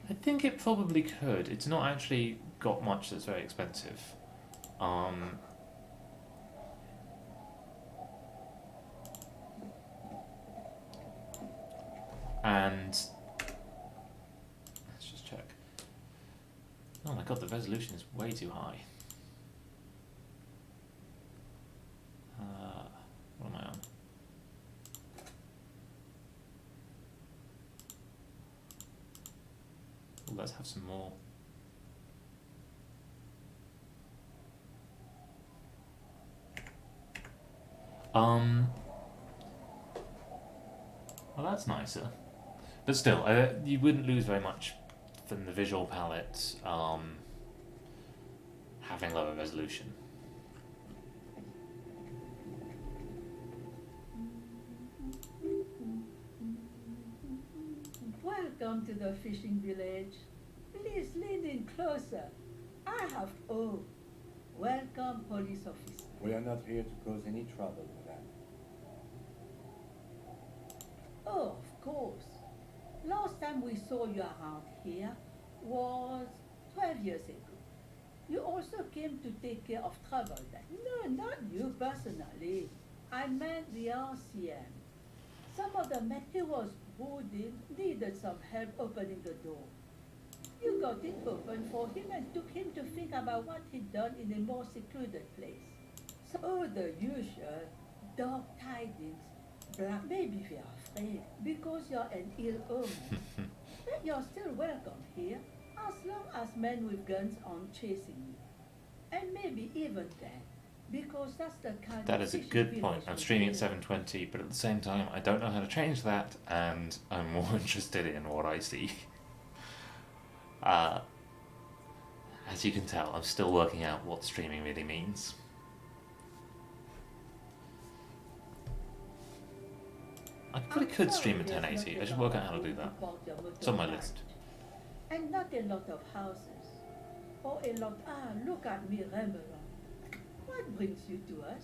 I think it probably could. It's not actually got much that's very expensive. Um, and let's just check. Oh my god, the resolution is way too high. What am I on? Well, let's have some more. Well, that's nicer. But still, you wouldn't lose very much from the visual palette having lower resolution. Welcome to the fishing village. Please lean in closer. I have welcome, police officer. We are not here to cause any trouble, madame. Oh, of course. Last time we saw you around here was 12 years ago. You also came to take care of trouble then. No, not you personally. I meant the RCM. Some of the materials brought in needed some help opening the door. You got it open for him and took him to think about what he'd done in a more secluded place. So the usual dark tidings. Black maybe they're afraid because you're an ill omen. But you're still welcome here, as long as men with guns aren't chasing you. And maybe even then, because that's the kind That of is a fishing good village point. I'm we streaming at live. 720, but at the same time, I don't know how to change that, and I'm more interested in what I see. As you can tell, I'm still working out what streaming really means. I probably I'm could sorry stream at there's 1080. not I should a work lot out how to of do room that. park your It's on my motorbike. list. And not a lot of houses. Or a lot, look at me, Rembrandt. What brings you to us?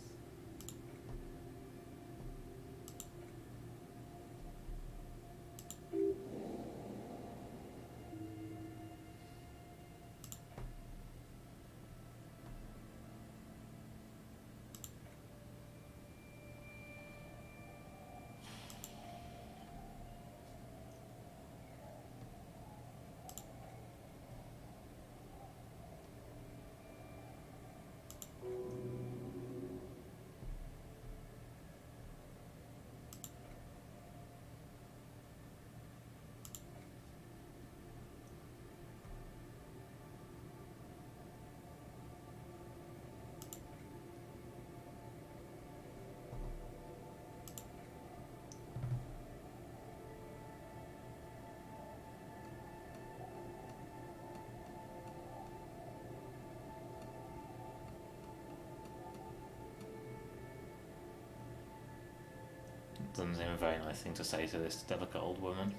Doesn't seem a very nice thing to say to this delicate old woman.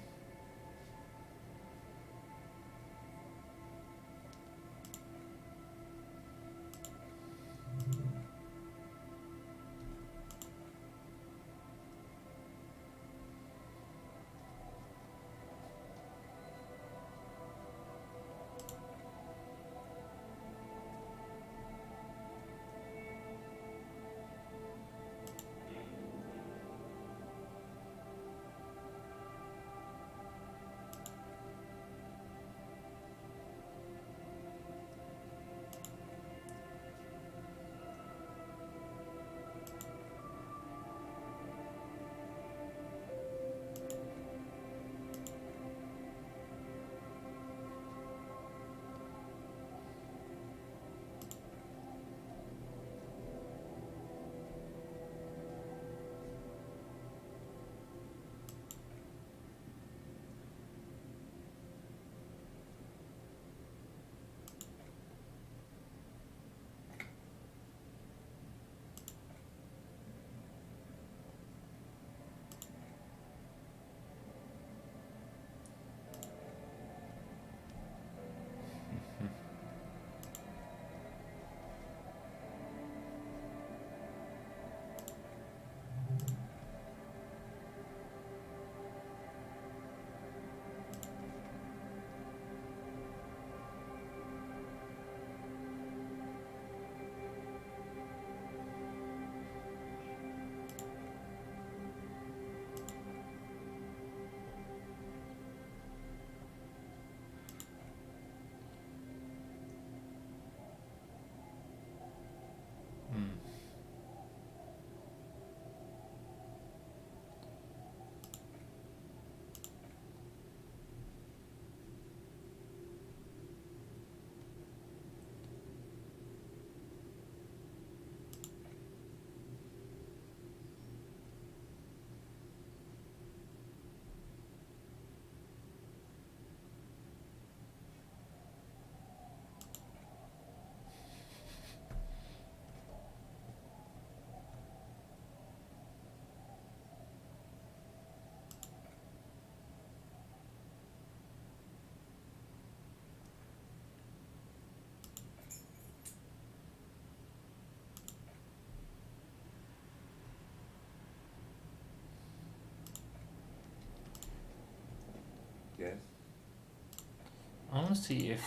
I want to see if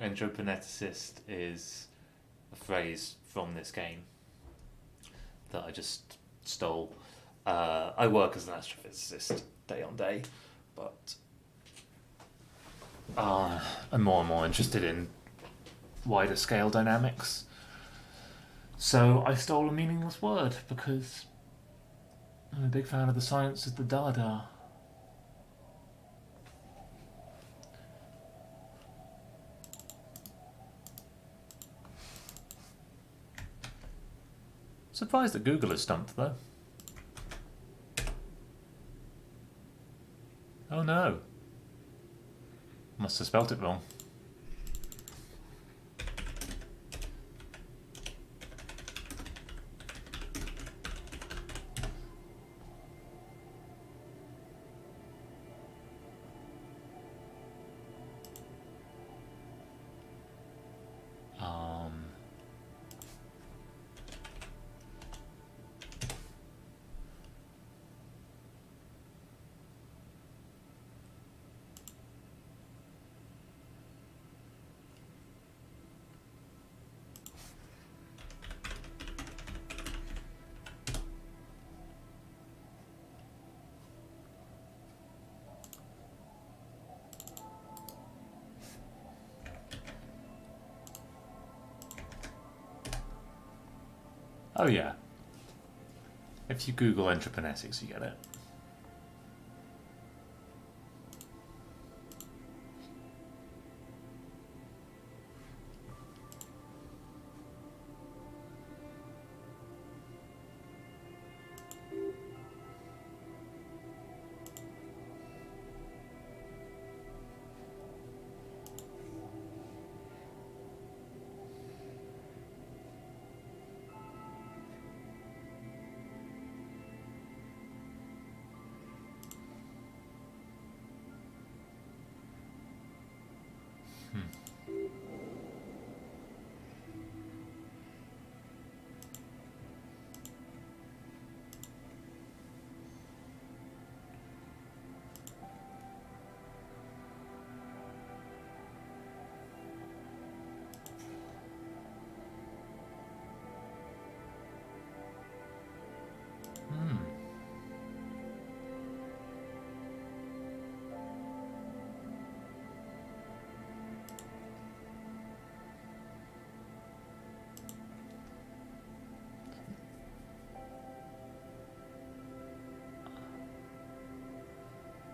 Entroponeticist is a phrase from this game that I just stole. I work as an astrophysicist day on day, but I'm more and more interested in wider scale dynamics. So I stole a meaningless word because I'm a big fan of the science of the Dada. Surprised that Google is stumped though. Oh no. Must have spelt it wrong. Oh yeah. If you Google entreprenetics, you get it.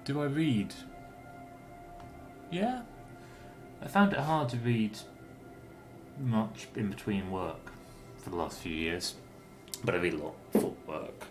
Do I read? Yeah. I found it hard to read much in between work for the last few years, but I read a lot for work.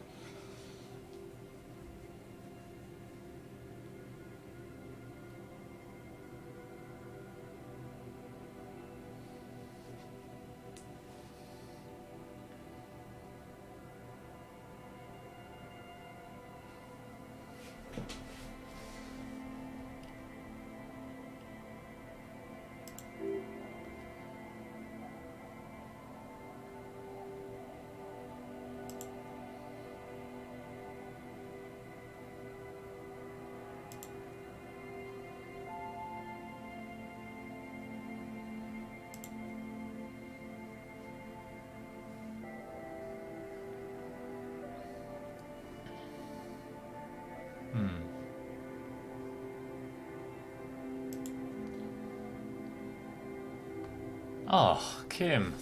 Oh, Kim.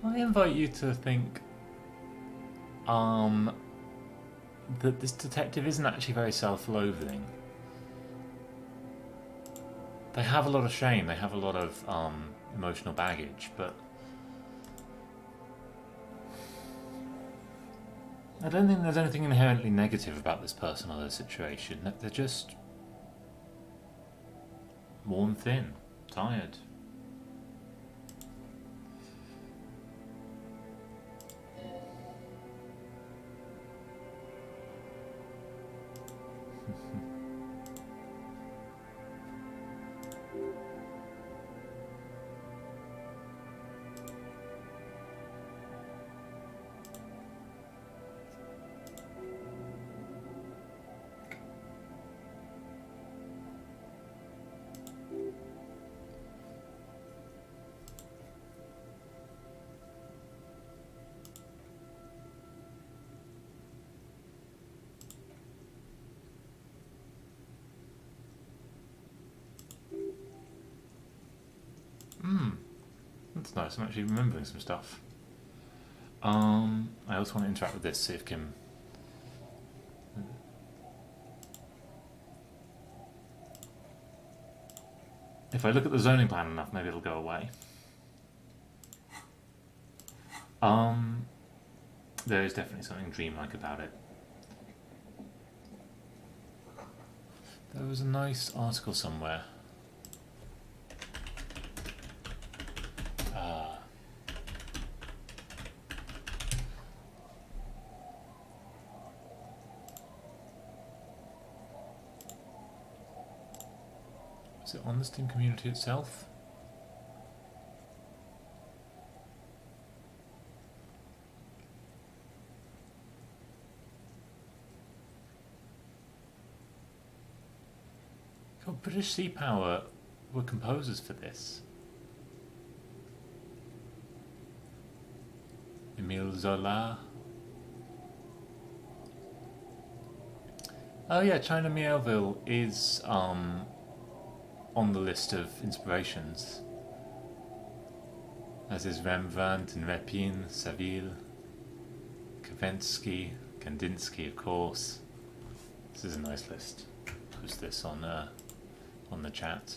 I invite you to think that this detective isn't actually very self-loathing. They have a lot of shame, they have a lot of emotional baggage, but I don't think there's anything inherently negative about this person or their situation. They're just worn thin, tired. That's nice, I'm actually remembering some stuff. I also want to interact with this, see if Kim... If I look at the zoning plan enough, maybe it'll go away. There is definitely something dreamlike about it. There was a nice article somewhere. Is it on the Steam community itself? God, British Sea Power were composers for this. Emile Zola. Oh yeah, China Miéville is on the list of inspirations, as is Rembrandt and Repin, Saville, Kavensky, Kandinsky, of course. This is a nice list. Post this on the chat.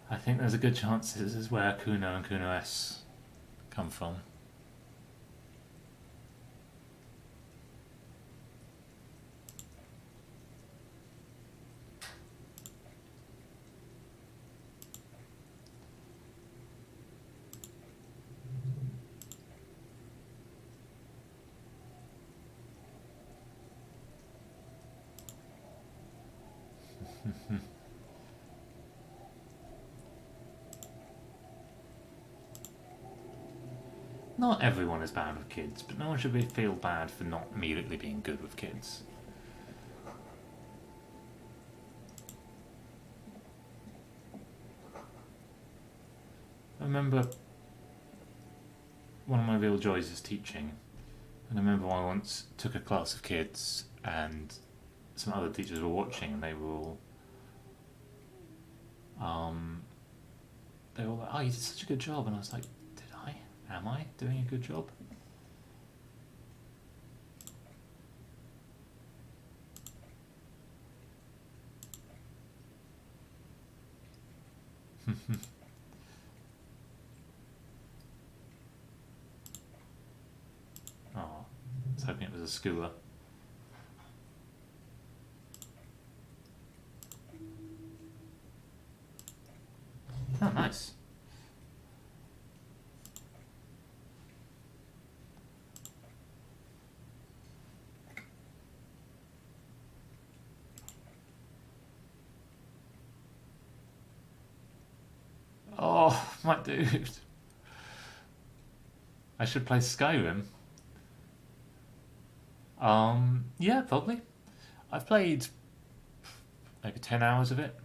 I think there's a good chance this is where Kuno and Kuno S come from. Not everyone is bad with kids, but no one should feel bad for not immediately being good with kids. I remember one of my real joys is teaching, and I remember I once took a class of kids and some other teachers were watching and they were all like, oh, you did such a good job, and I was like, did I? Am I doing a good job? Oh, I was hoping it was a schooler. Oh, nice. Oh, my dude. I should play Skyrim. Yeah, probably. I've played maybe 10 hours of it.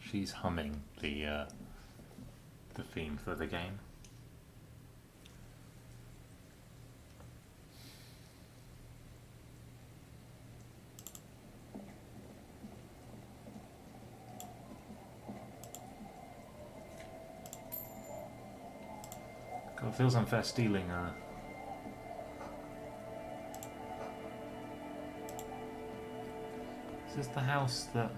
She's humming the theme for the game. God, it feels unfair stealing Is this the house that...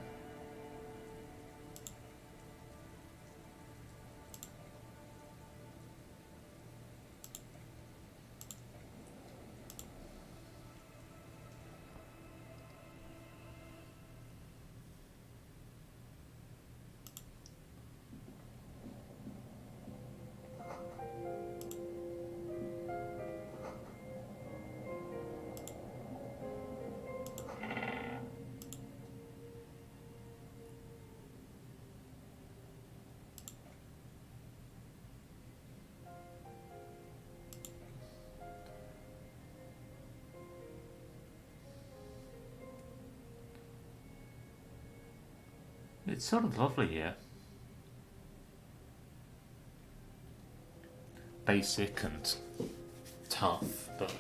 It's sort of lovely here. Basic and tough, but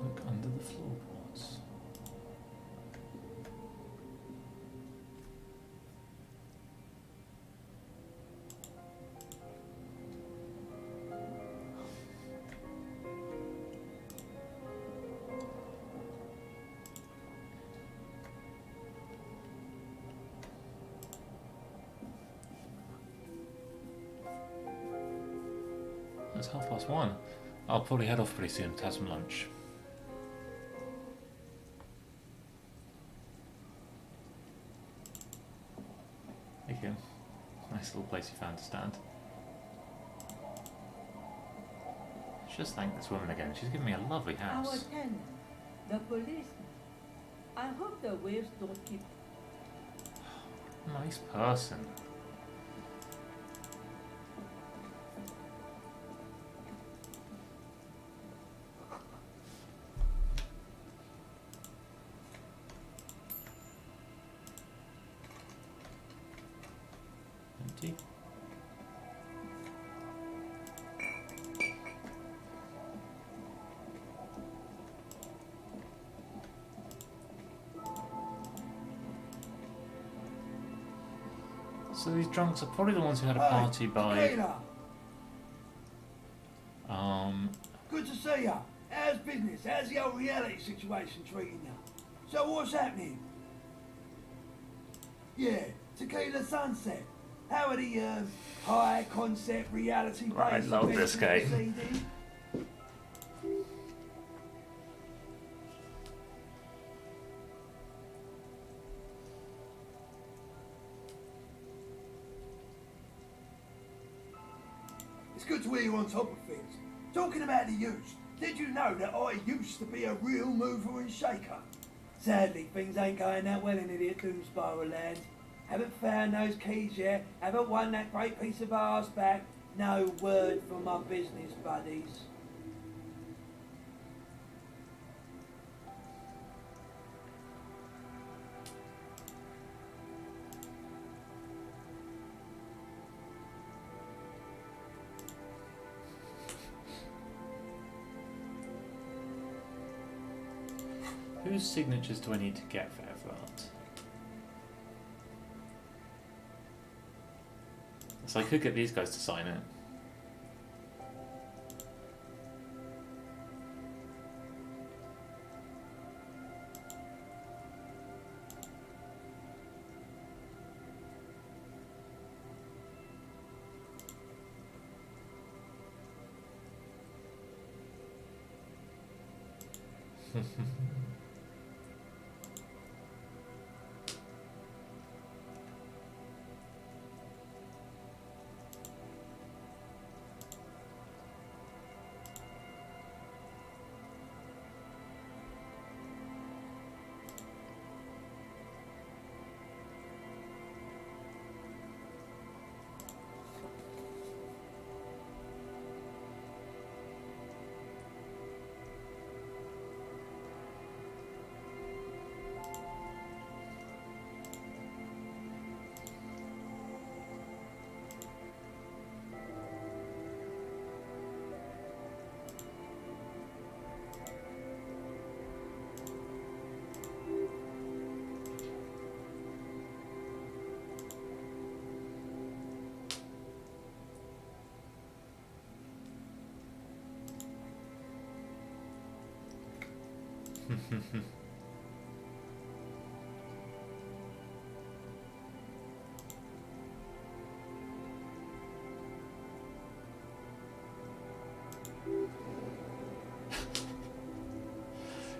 look under the floorboards. It's 1:30. I'll probably head off pretty soon to have some lunch. Hey Kim, nice little place you found to stand. Just thank this woman again, she's given me a lovely Our house. tenant, the policeman. I hope the waves don't keep. Nice person. Empty. So these drunks are probably the ones who had a party by Tequila, good to see ya. How's business? How's the old reality situation treating ya? So what's happening? Yeah, Tequila Sunset. How are the high concept reality based I love this game. CD? It's good to hear you're on top of things. Talking about the youth, did you know that I used to be a real mover and shaker? Sadly, things ain't going that well in idiot Doomsborough land. Haven't found those keys yet, haven't won that great piece of arse back. No word from my business buddies. Whose signatures do I need to get for Everard? So I could get these guys to sign it.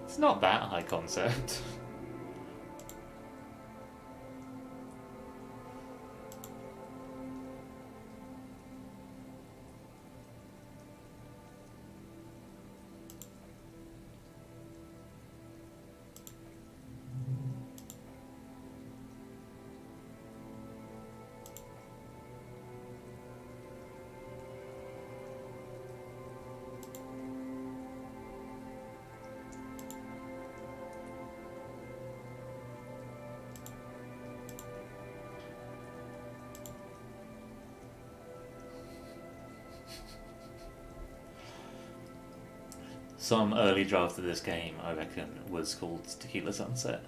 It's not that high concept. Some early draft of this game, I reckon, was called Tequila Sunset.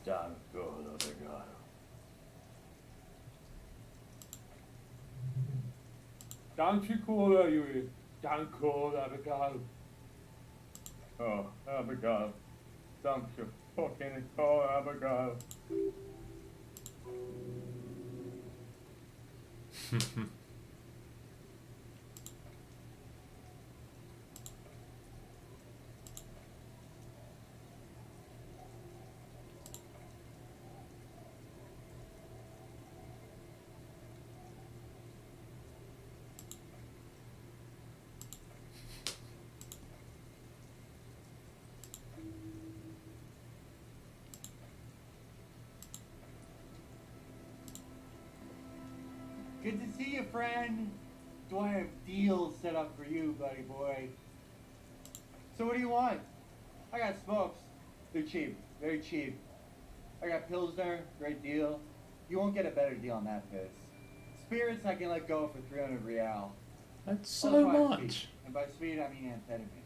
Ancora regalo. Ancora, Yui. Ancora regalo. Oh, Abigail. Thank you fucking call Abigail. Good to see you, friend. Do I have deals set up for you, buddy boy? So what do you want? I got smokes. They're cheap, very cheap. I got Pilsner, great deal. You won't get a better deal on that piss. Spirits I can let go for 300 real. That's Plus so 5 much. speed. And by speed I mean amphetamine.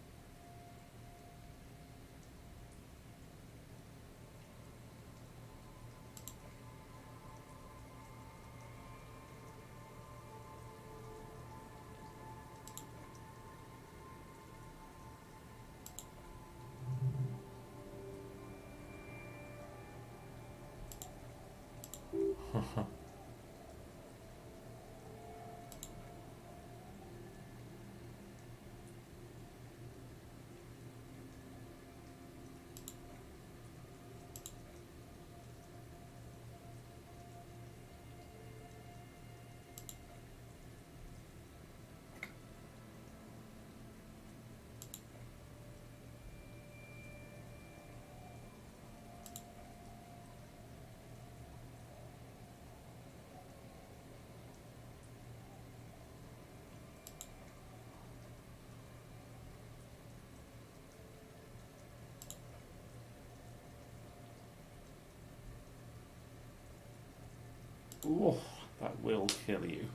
Oh, that will kill you.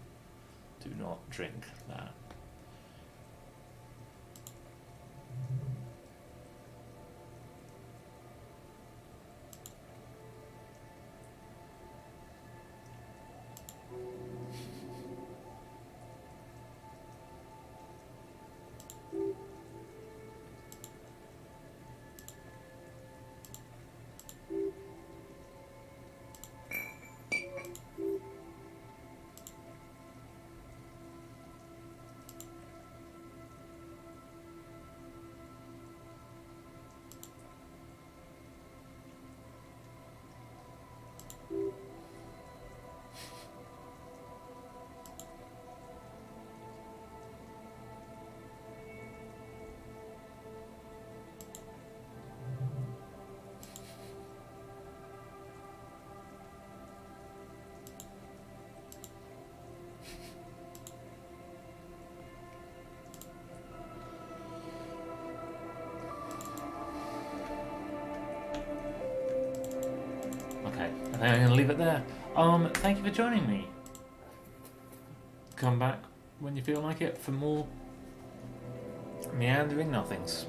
Do not drink that. Okay, I think I'm going to leave it there. Thank you for joining me. Come back when you feel like it for more meandering nothings.